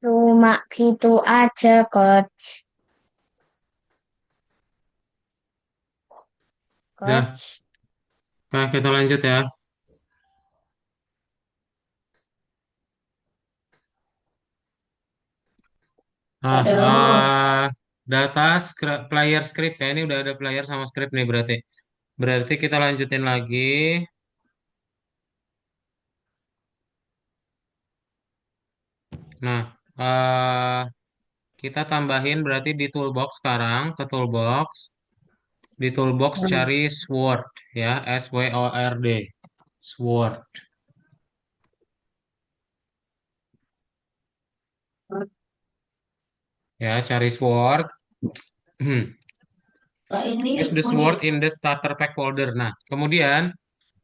Cuma gitu aja, Coach. Dah, Coach. nah, kita lanjut ya. Ah, Padahal data player script ya. Ini udah ada player sama script nih berarti. Berarti kita lanjutin lagi. Nah, kita tambahin berarti di toolbox sekarang ke toolbox. Di toolbox cari sword ya, SWORD. Sword. Ya, cari sword. Kak ini Use the punya sword in the starter pack folder. Nah, kemudian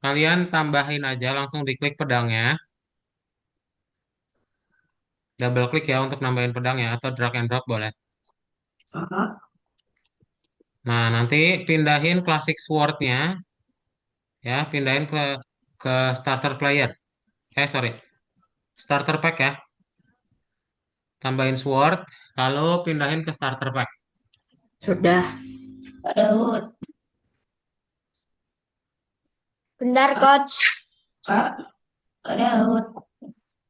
kalian tambahin aja langsung diklik pedangnya. Double klik ya untuk nambahin pedangnya atau drag and drop boleh. kakak. Nah, nanti pindahin classic sword-nya ya, pindahin ke starter player. Sorry, starter pack ya. Tambahin sword, lalu pindahin ke starter pack. Sudah. Kak Daud, Bentar, Kak, Coach. Kak, Kak Daud.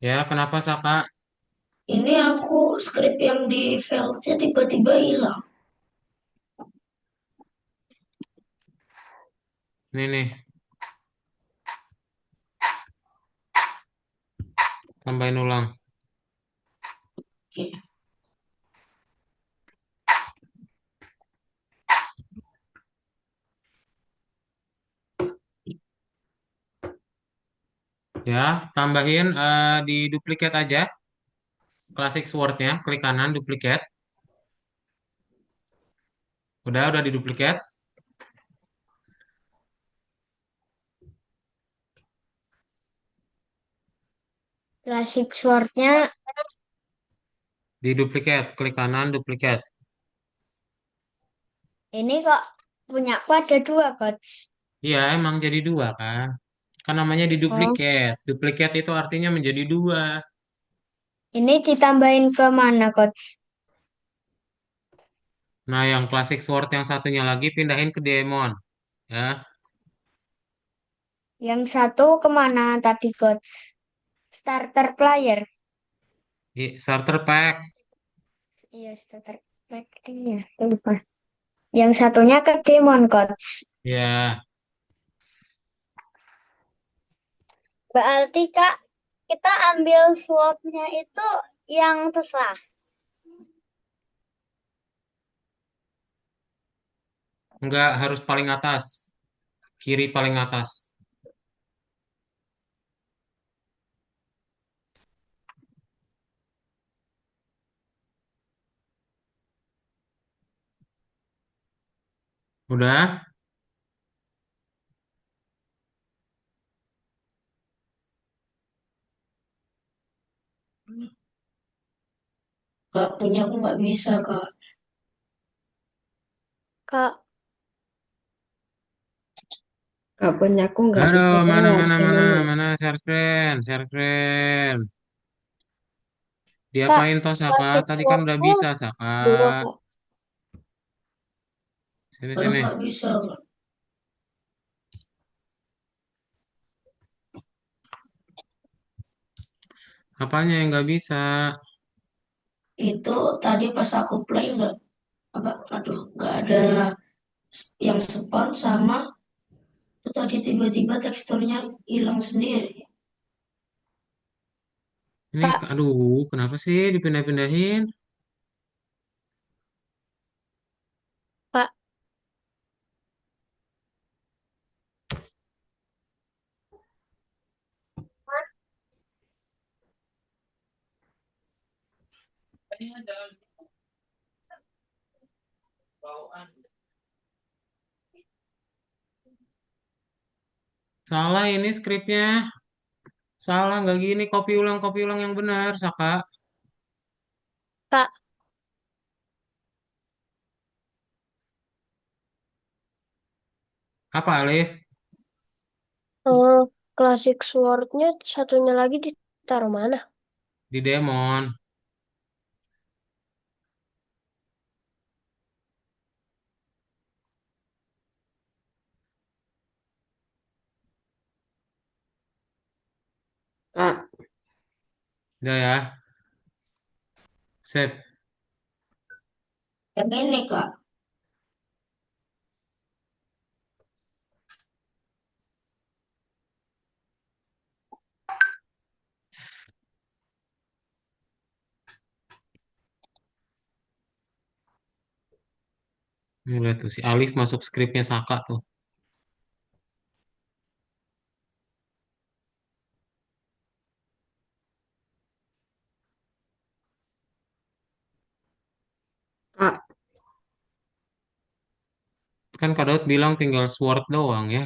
Ya, kenapa Saka? Ini aku skrip yang di filenya tiba-tiba hilang. Ini nih, tambahin ulang. Oke. Ya, tambahin di duplicate aja. Classic sword-nya, klik kanan, duplicate. Udah di duplicate. Classic sword-nya Di duplicate, klik kanan, duplicate. ini kok punyaku ada dua, Coach. Iya, emang jadi dua kan? Kan namanya di Oh, duplicate. Duplicate itu artinya menjadi dua. ini ditambahin ke mana, Coach? Nah, yang classic sword yang satunya lagi pindahin ke demon. Ya, Yang satu kemana tadi, Coach? Starter player. Starter pack. Iya, starter pack. Iya, lupa. Yang satunya ke Demon Coach. Ya, Berarti Kak, kita ambil swordnya itu yang terserah. enggak harus paling atas, kiri paling atas. Udah? Kak, punya aku nggak bisa, Kak. Kak, Kak, punya aku nggak Aduh, bisa mana, lewat mana, mana, channelnya. mana, share screen, share screen. Kak, Diapain toh, Saka? Classic Tadi kan udah Swordku bisa, Saka. dua, Kak. Sini, Karena sini. nggak bisa, Kak. Apanya yang nggak bisa? Itu tadi pas aku play apa, aduh, nggak ada yang spawn sama itu tadi tiba-tiba teksturnya hilang sendiri. Ini, Kak, aduh, kenapa sih dipindah-pindahin? Kak, Salah ini skripnya. Salah, nggak gini. Kopi ulang yang benar, Saka. Kak, Apa, Alif? eh, Classic Swordnya satunya lagi ditaruh mana? Di Demon. Kak, Udah ya. Sip. Yang ini, Kak. Ini lihat tuh, si Alif masuk skripnya Saka tuh. Kak, Kan Kak Daud bilang tinggal sword doang ya.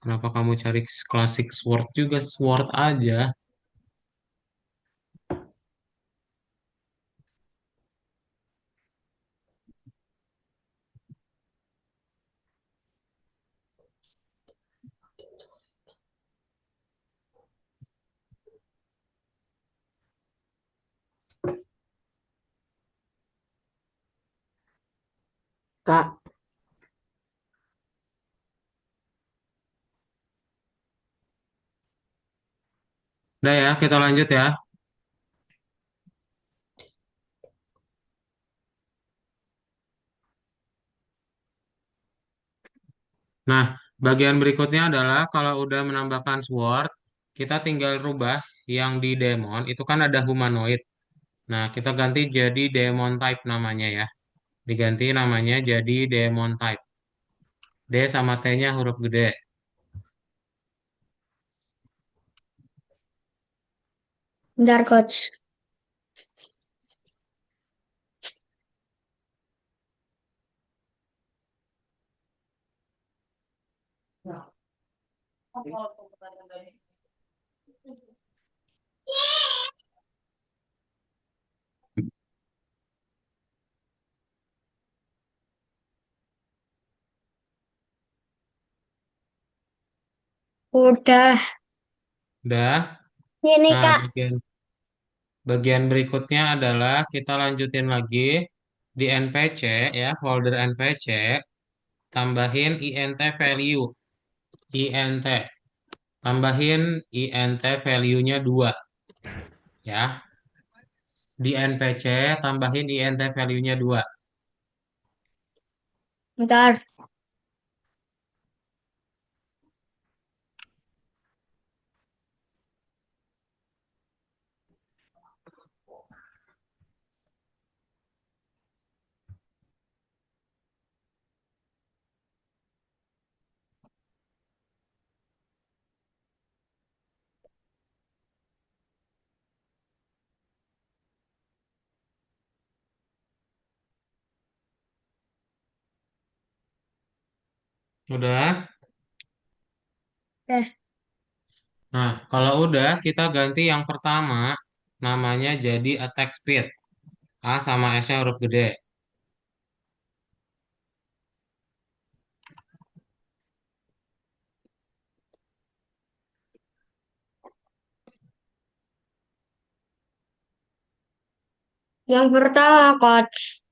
Kenapa kamu cari klasik sword juga? Sword aja. Kak, Udah ya, kita lanjut ya. Nah, bagian berikutnya adalah kalau udah menambahkan sword, kita tinggal rubah yang di demon, itu kan ada humanoid. Nah, kita ganti jadi demon type namanya ya. Diganti namanya jadi demon type. D sama T-nya huruf gede. Bentar, Coach. Udah. Udah. Ini Nah, Kak, bagian berikutnya adalah kita lanjutin lagi di NPC ya, folder NPC, tambahin int value, int, tambahin int value-nya 2 ya. Di NPC tambahin int value-nya 2. Bentar. Udah? Dah. Nah, kalau udah kita ganti yang pertama namanya jadi attack speed. A sama S-nya huruf gede. Yang pertama, Coach.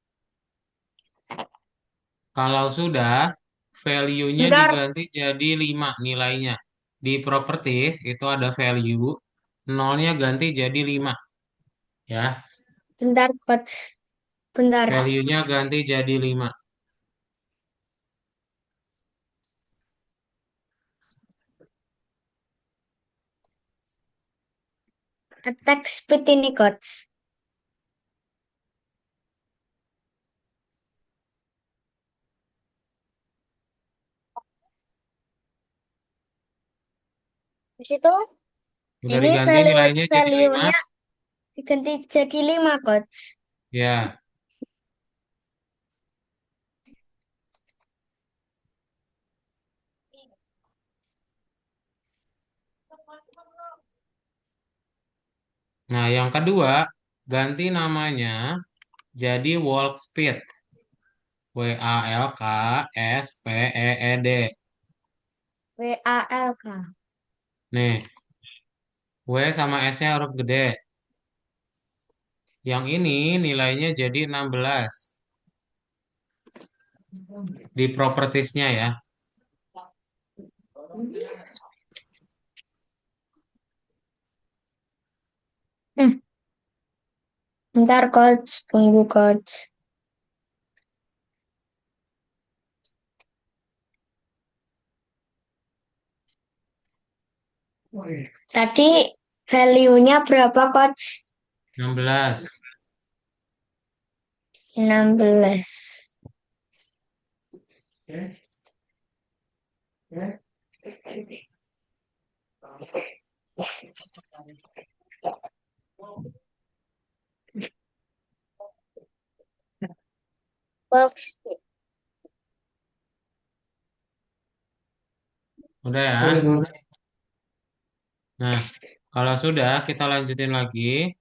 Kalau sudah, value-nya Bentar, diganti jadi 5 nilainya. Di properties itu ada value, nolnya ganti jadi 5 ya. bentar, Coach. Bentar. Value-nya ganti jadi 5. Attack speed ini, Coach. Di situ Udah Ini diganti nilainya jadi 5 value-nya diganti jadi 5, Coach. ya. Nah, yang kedua, ganti namanya jadi walk speed. WALKSPEED. WALK. Nih, W sama S-nya huruf gede. Yang ini nilainya jadi 16 di propertiesnya ya. Hmm, bentar, Coach. Tunggu, Coach. Tadi value-nya berapa, Coach? 16. 16. box. Udah ya. Nah, kalau sudah kita lanjutin lagi.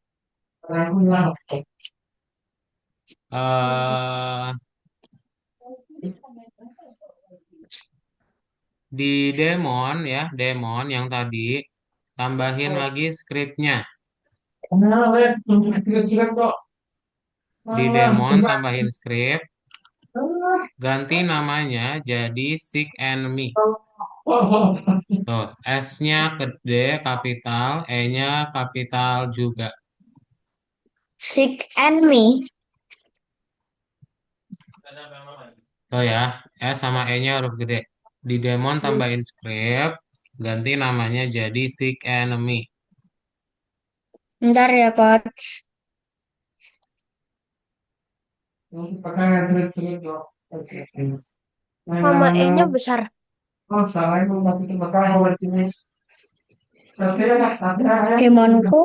eh di Demon ya, Demon yang tadi tambahin lagi scriptnya. Di Demon tambahin script, ganti namanya jadi Seek and Me. Tuh, S-nya gede kapital, E-nya kapital juga. Seek and me. Tuh ya, S sama E-nya huruf gede. Di Demon tambahin script, ganti namanya jadi Seek and Me. Bentar ya, Coach. Sama E-nya besar. Demonku,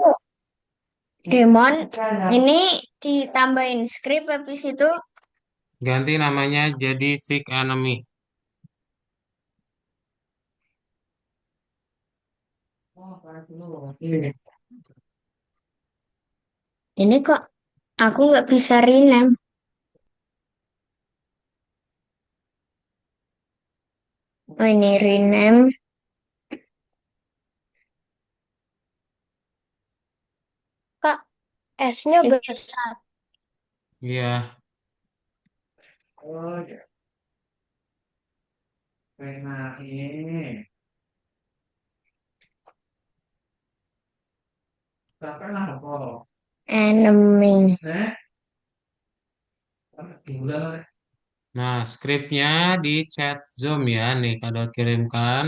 Demon ini ditambahin script habis itu Ganti namanya jadi Seek and Me. ini kok aku nggak bisa rename. Oh, ini rename. Kak, S-nya Seek. besar. Iya, Enemy. Nah, skripnya di chat Zoom ya. Nih, Kak Daud kirimkan.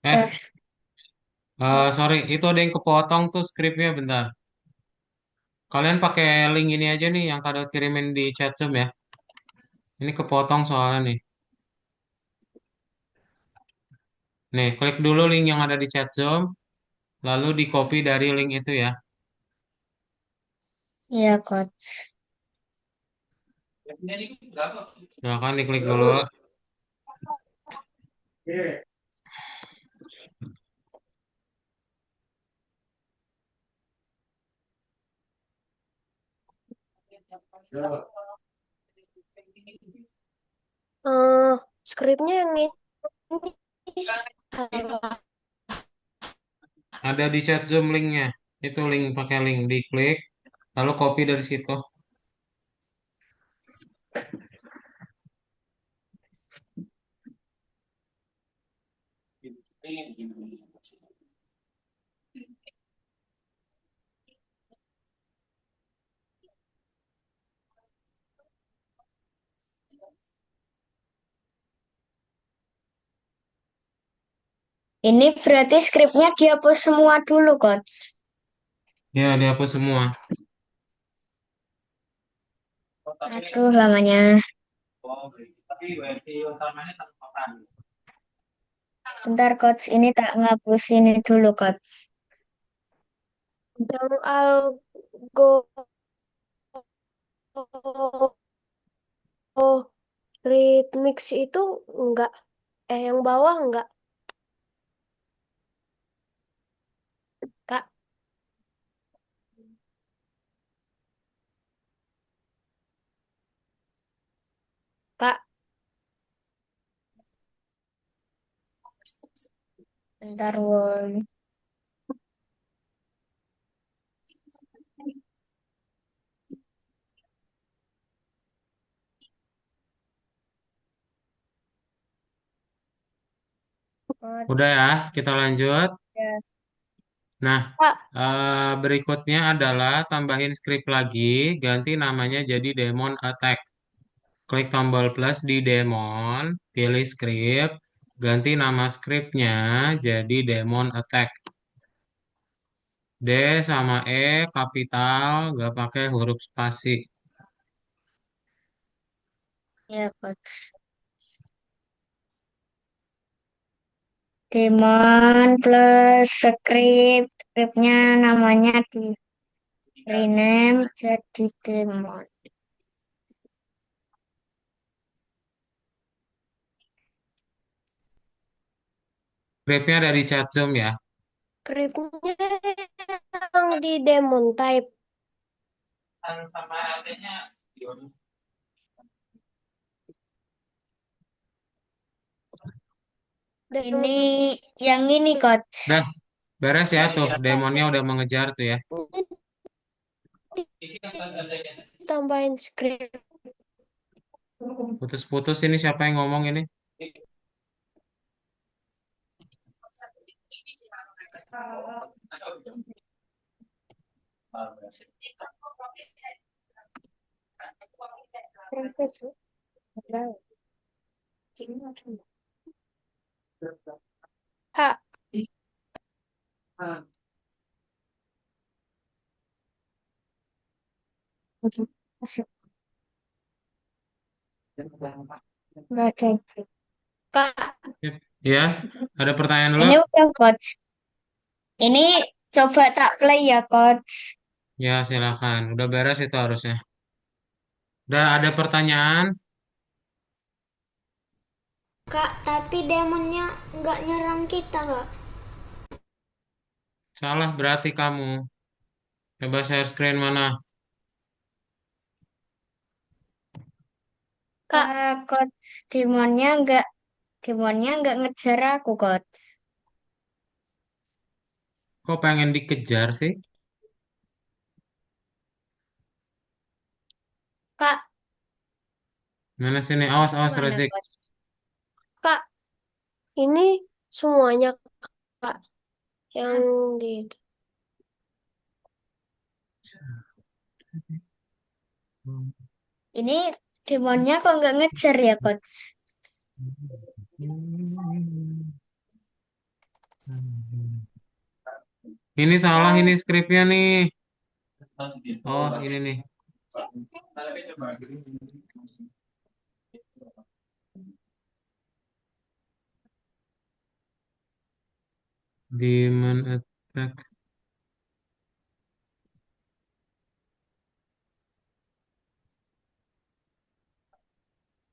Dah. Eh, sorry, itu ada yang kepotong tuh skripnya bentar. Kalian pakai link ini aja nih yang Kak Daud kirimin di chat Zoom ya. Ini kepotong soalnya nih. Nih, klik dulu link yang ada di chat Zoom, lalu di copy dari link itu ya. Iya, Coach. Silakan diklik dulu. Eh, skripnya yang ini salah. Ada di chat Zoom linknya. Itu link pakai link diklik, lalu copy dari situ. Ini berarti skripnya dihapus semua dulu, Coach. Ya, dihapus semua. Aduh, lamanya. Bentar, Coach. Ini tak ngapus ini dulu, Coach. Yang algo ritmix itu enggak, yang bawah enggak, Kak. Kak, Bentar, woi. Coach. Udah ya, kita lanjut. Ya. Nah, Kak, berikutnya adalah tambahin script lagi, ganti namanya jadi Demon Attack. Klik tombol plus di Demon, pilih script, ganti nama scriptnya jadi Demon Attack. D sama E kapital, nggak pakai huruf spasi. Ya, Coach. Demon plus script. Scriptnya namanya di rename jadi Demon. Scriptnya ada di chat Zoom ya. skripnya yang di demon type. Demon Ini yang ini, Coach. Udah, beres ya tuh. Demonnya udah mengejar tuh ya. tambahin skrip. Putus-putus ini siapa yang ngomong ini? Kak, Masuk. Nggak ada. Kak, Ya, ada pertanyaan dulu? Ini udah, Coach. Ini coba tak play ya, Coach. Ya, silakan. Udah beres itu harusnya. Udah ada pertanyaan? Kak, tapi demonnya nggak nyerang kita, Kak. Salah berarti kamu. Coba share screen mana? Kak, Coach, demonnya nggak ngejar aku, Coach. Kok pengen dikejar sih? Kak, Mana sini? Awas, awas, Gimana, Razik. Coach? Kak, ini semuanya Kak yang gitu. Ini demonnya kok nggak ngejar ya, Coach? Ini salah ini skripnya nih. Oh, ini nih. Demon attack.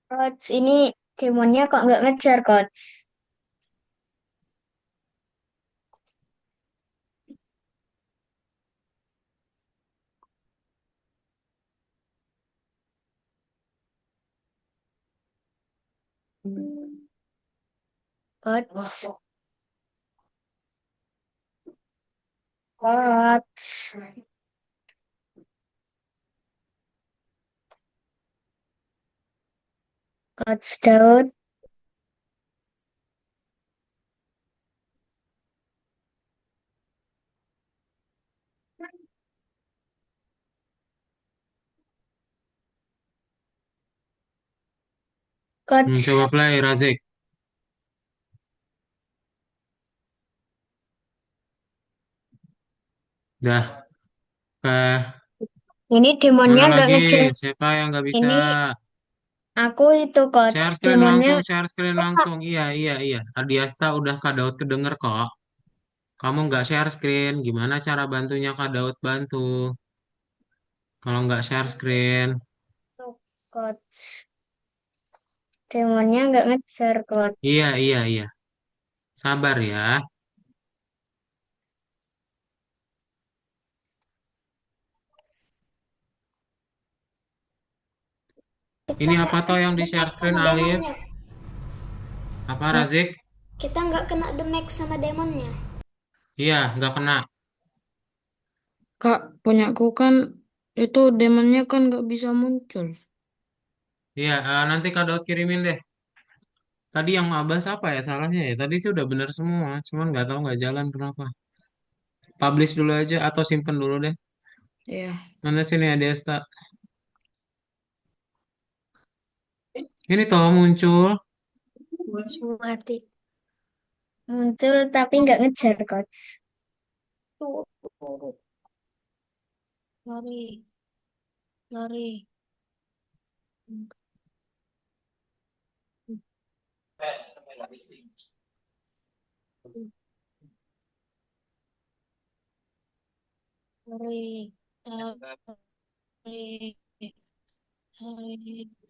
Coach, ini demonnya kok nggak ngejar, Coach? Coach, Coach, Coach Daud, Coba Coach. play, Razik. Dah. Ini demonnya Mana nggak lagi? ngejar. Siapa yang nggak bisa? Ini aku itu, Coach. Share screen Demonnya langsung, share screen langsung. Iya, iya, iya. Adiasta udah Kak Daud kedenger kok. Kamu nggak share screen, gimana cara bantunya Kak Daud bantu? Kalau nggak share screen. tuh, Coach. Demonnya nggak ngejar, Coach. Iya, iya, iya. Sabar ya. Kita Ini apa nggak toh kena yang di share damage screen sama Alif? demonnya. Apa Razik? Kita nggak kena damage sama demonnya. Iya, nggak kena. Kak, punyaku kan itu demonnya kan nggak bisa muncul. Iya, nanti Kak Daud kirimin deh. Tadi yang Abbas apa ya salahnya ya? Tadi sih udah bener semua, cuman nggak tahu nggak jalan kenapa. Publish dulu aja atau simpen dulu deh. Iya. Mana sini Adiasta? Ini toh muncul. Mati. Muncul tapi nggak ngejar, Coach. Tuh, tuh, lari, lari. Lari, lari, lari.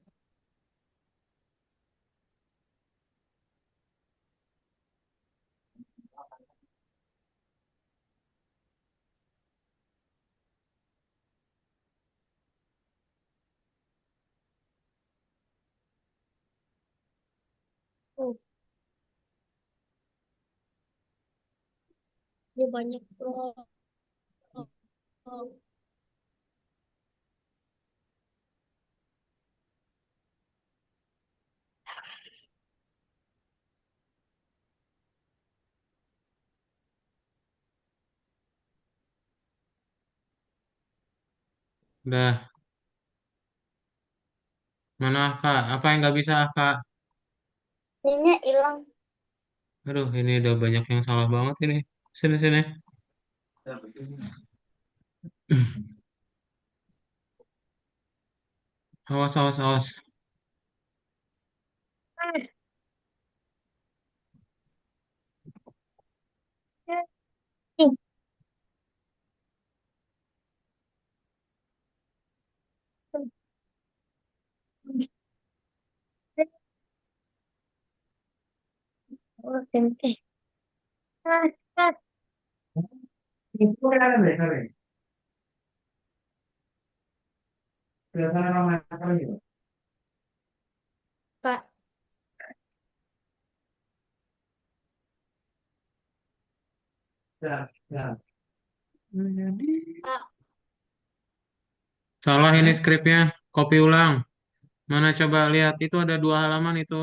Oh, dia banyak loh. Udah. Mana Kak? Apa yang nggak bisa Kak? Ininya hilang. Aduh, ini udah banyak yang salah banget ini. Sini sini. Awas awas awas. Oh, ah, ah. Kak, Kak, Salah ini skripnya. Copy ulang. Mana coba lihat. Itu ada 2 halaman itu.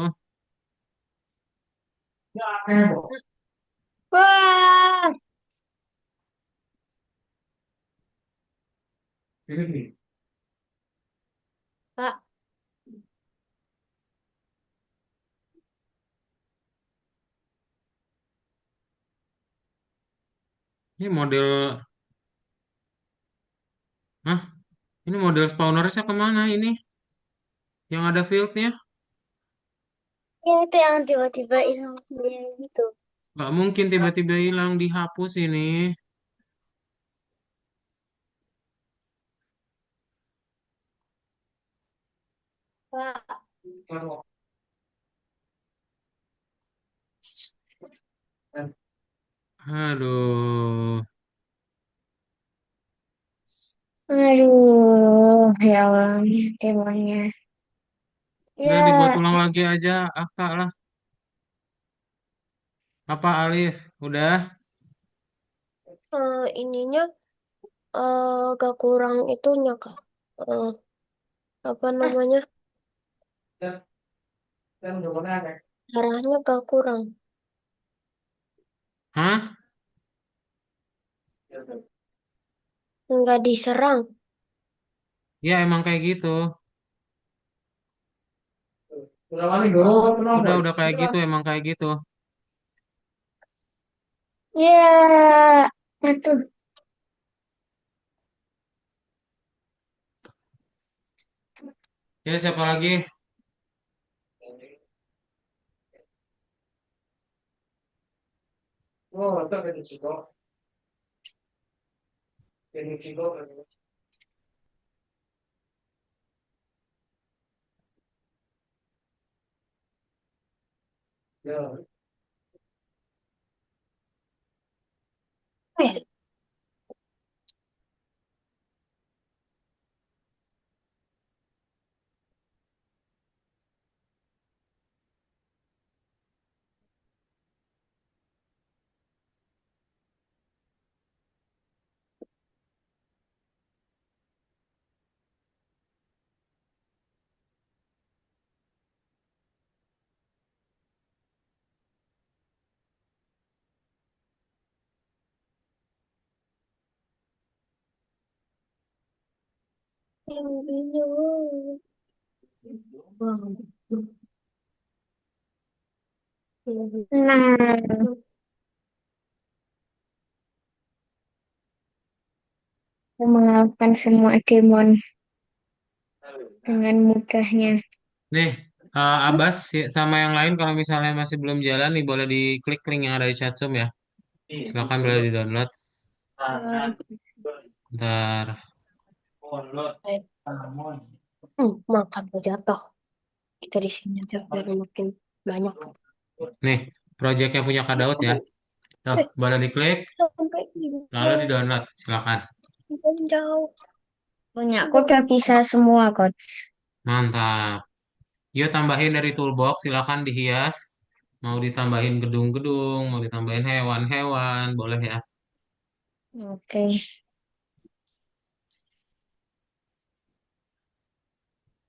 Wah, Kak, Ini model... Hah? Ini model spawnersnya kemana ini? Yang ada fieldnya? ya itu yang tiba-tiba hilang sendiri gitu. Nggak mungkin tiba-tiba hilang. Dihapus ini. Kak, Aduh. aduh, ya Allah, demonnya. Udah dibuat Ya, ulang lagi aja. Akak lah. Apa Alif? Udah? ininya gak kurang itunya Kak. Eh, apa namanya? Darahnya gak kurang. Hah? Nggak diserang. Ya emang kayak gitu. Oh, Udah kayak gitu. Emang kayak gitu. ya, aduh, Ya siapa lagi? eh, yang bingung. nah, aku mengalahkan semua demon dengan mudahnya. Nih, Abbas sama yang lain kalau misalnya masih belum jalan nih boleh diklik link yang ada di chat Zoom ya. Silakan boleh di-download. Ntar. Eh, makan lo jatuh. Kita di sini aja biar makin banyak. Nih, projectnya punya Kak Daud ya. Tuh, boleh diklik, Sampai lalu hijau, di-download. Silakan. jauh. Punya aku udah bisa semua, Coach. Mantap. Yuk tambahin dari toolbox, silakan dihias. Mau ditambahin gedung-gedung, mau ditambahin hewan-hewan, boleh ya. Oke,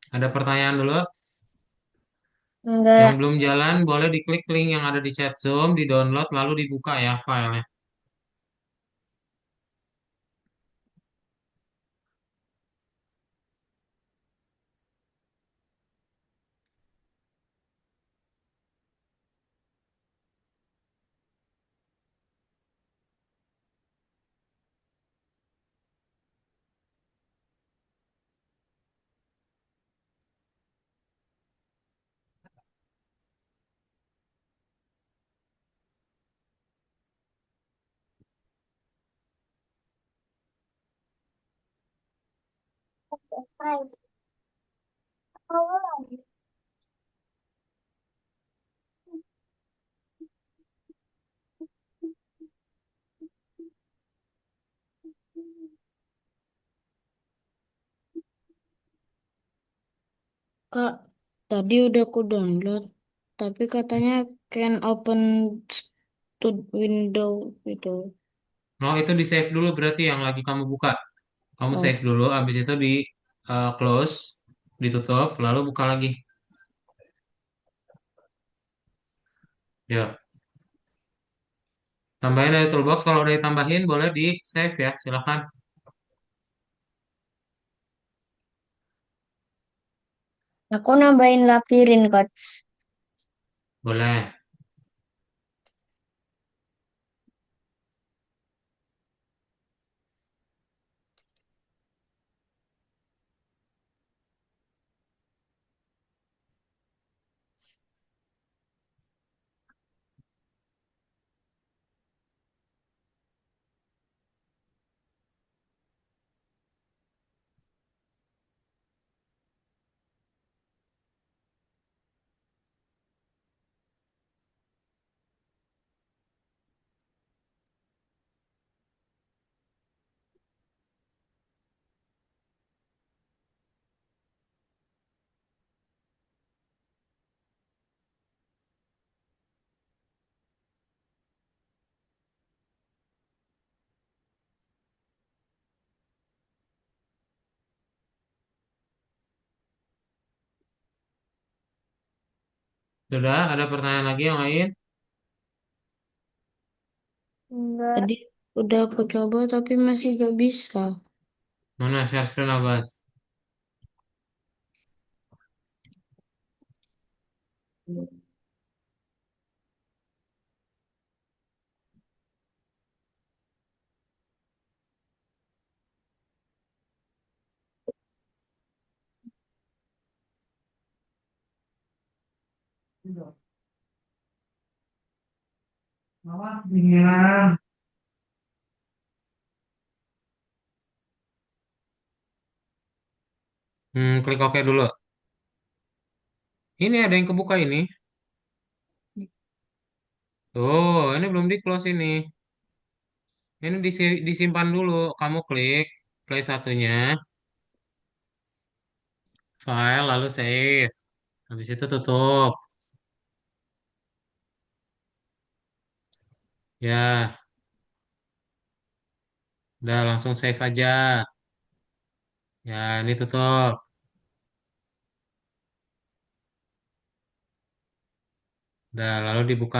Ada pertanyaan dulu? Yang enggak. belum jalan, boleh diklik link yang ada di chat Zoom, di-download, lalu dibuka ya filenya. Hai. Oh, Kak, tadi udah aku download, tapi katanya can open to window gitu. Oh, itu di save dulu berarti yang lagi kamu buka. Kamu Oh, save dulu, habis itu di close, ditutup, lalu buka lagi. Ya, tambahin dari toolbox. Kalau udah ditambahin, boleh di save ya, silakan. Aku nambahin labirin, Coach. Boleh. Sudah, ada pertanyaan lagi yang lain? Enggak. tadi udah aku coba tapi masih gak bisa. Mana share screen Abbas? Klik OK dulu. Ini ada yang kebuka ini. Tuh, ini belum di close ini. Ini disimpan dulu. Kamu klik play satunya, file, lalu save. Habis itu tutup. Ya, udah langsung save aja. Ya, ini tutup. Udah, lalu dibuka.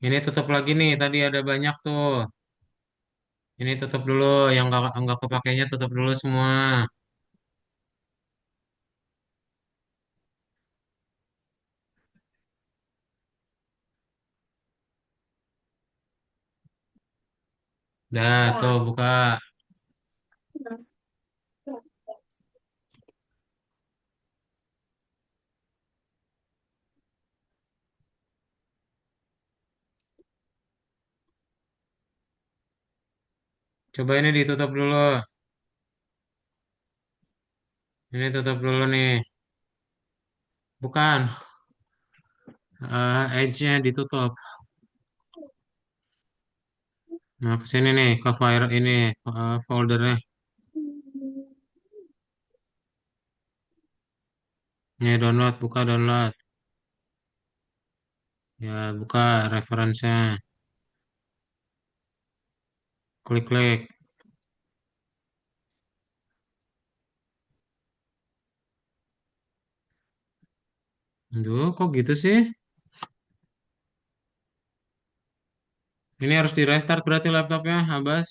Ini tutup lagi nih. Tadi ada banyak tuh. Ini tutup dulu. Yang nggak kepakainya tutup dulu semua. Udah, tuh buka. Coba ini ditutup dulu. Ini tutup dulu nih. Bukan. Edge-nya ditutup. Nah, ke sini nih, ke file ini, foldernya. Nih, download, buka download. Ya, buka referensinya. Klik-klik. Aduh, kok gitu sih? Ini harus di restart berarti laptopnya, Abbas.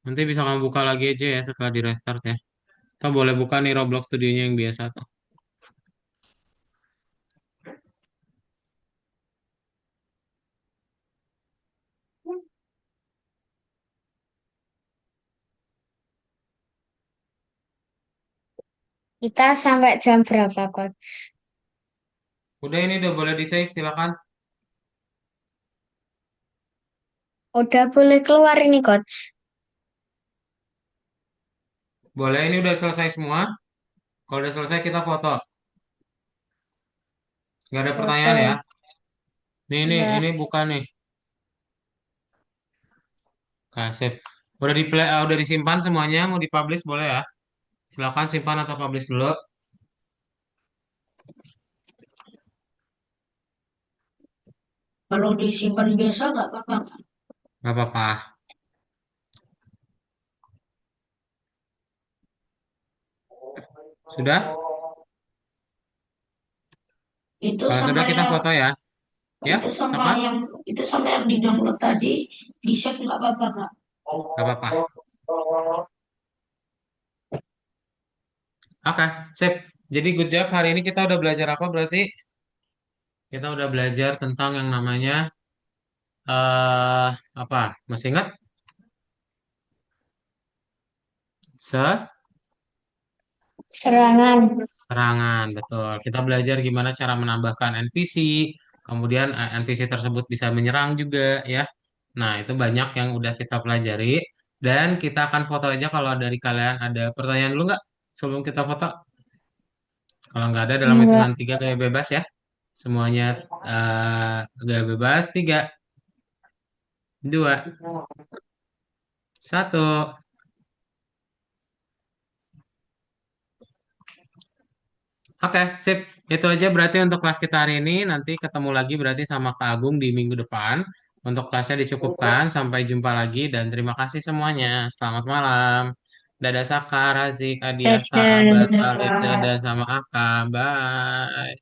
Nanti bisa kamu buka lagi aja ya setelah di restart ya. Kita boleh buka nih Roblox studionya yang biasa tuh. Kita sampai jam berapa, Coach? Udah ini udah boleh di save, silakan. Udah boleh keluar ini, Coach. Boleh, ini udah selesai semua. Kalau udah selesai kita foto. Nggak ada pertanyaan ya. Foto. Ini Enggak. buka nih. Save. Udah udah disimpan semuanya, mau dipublish boleh ya. Silakan simpan atau publish dulu. Kalau disimpan biasa nggak apa-apa, Kak. Nggak apa-apa. Sudah? Itu Kalau sama sudah kita yang foto ya. Ya, itu sama siapa? yang itu sama yang di download tadi di save nggak apa-apa, Kak. Nggak apa-apa. Oke, sip. Jadi good job. Hari ini kita udah belajar apa berarti? Kita udah belajar tentang yang namanya eh apa? Masih ingat? Serangan. Serangan, betul. Kita belajar gimana cara menambahkan NPC, kemudian NPC tersebut bisa menyerang juga ya. Nah, itu banyak yang udah kita pelajari. Dan kita akan foto aja kalau dari kalian ada pertanyaan dulu nggak sebelum kita foto? Kalau nggak ada dalam Enggak. hitungan tiga kayak bebas ya. Semuanya nggak bebas. Tiga, dua, satu. Oke, sip. Itu aja berarti untuk kelas kita hari ini. Nanti ketemu lagi berarti sama Kak Agung di minggu depan. Untuk kelasnya dicukupkan. Sampai jumpa lagi dan terima kasih semuanya. Selamat malam. Dadah Saka, Razik, Adiasta, Abbas, Khalid, Dadah. dan sama Aka. Bye.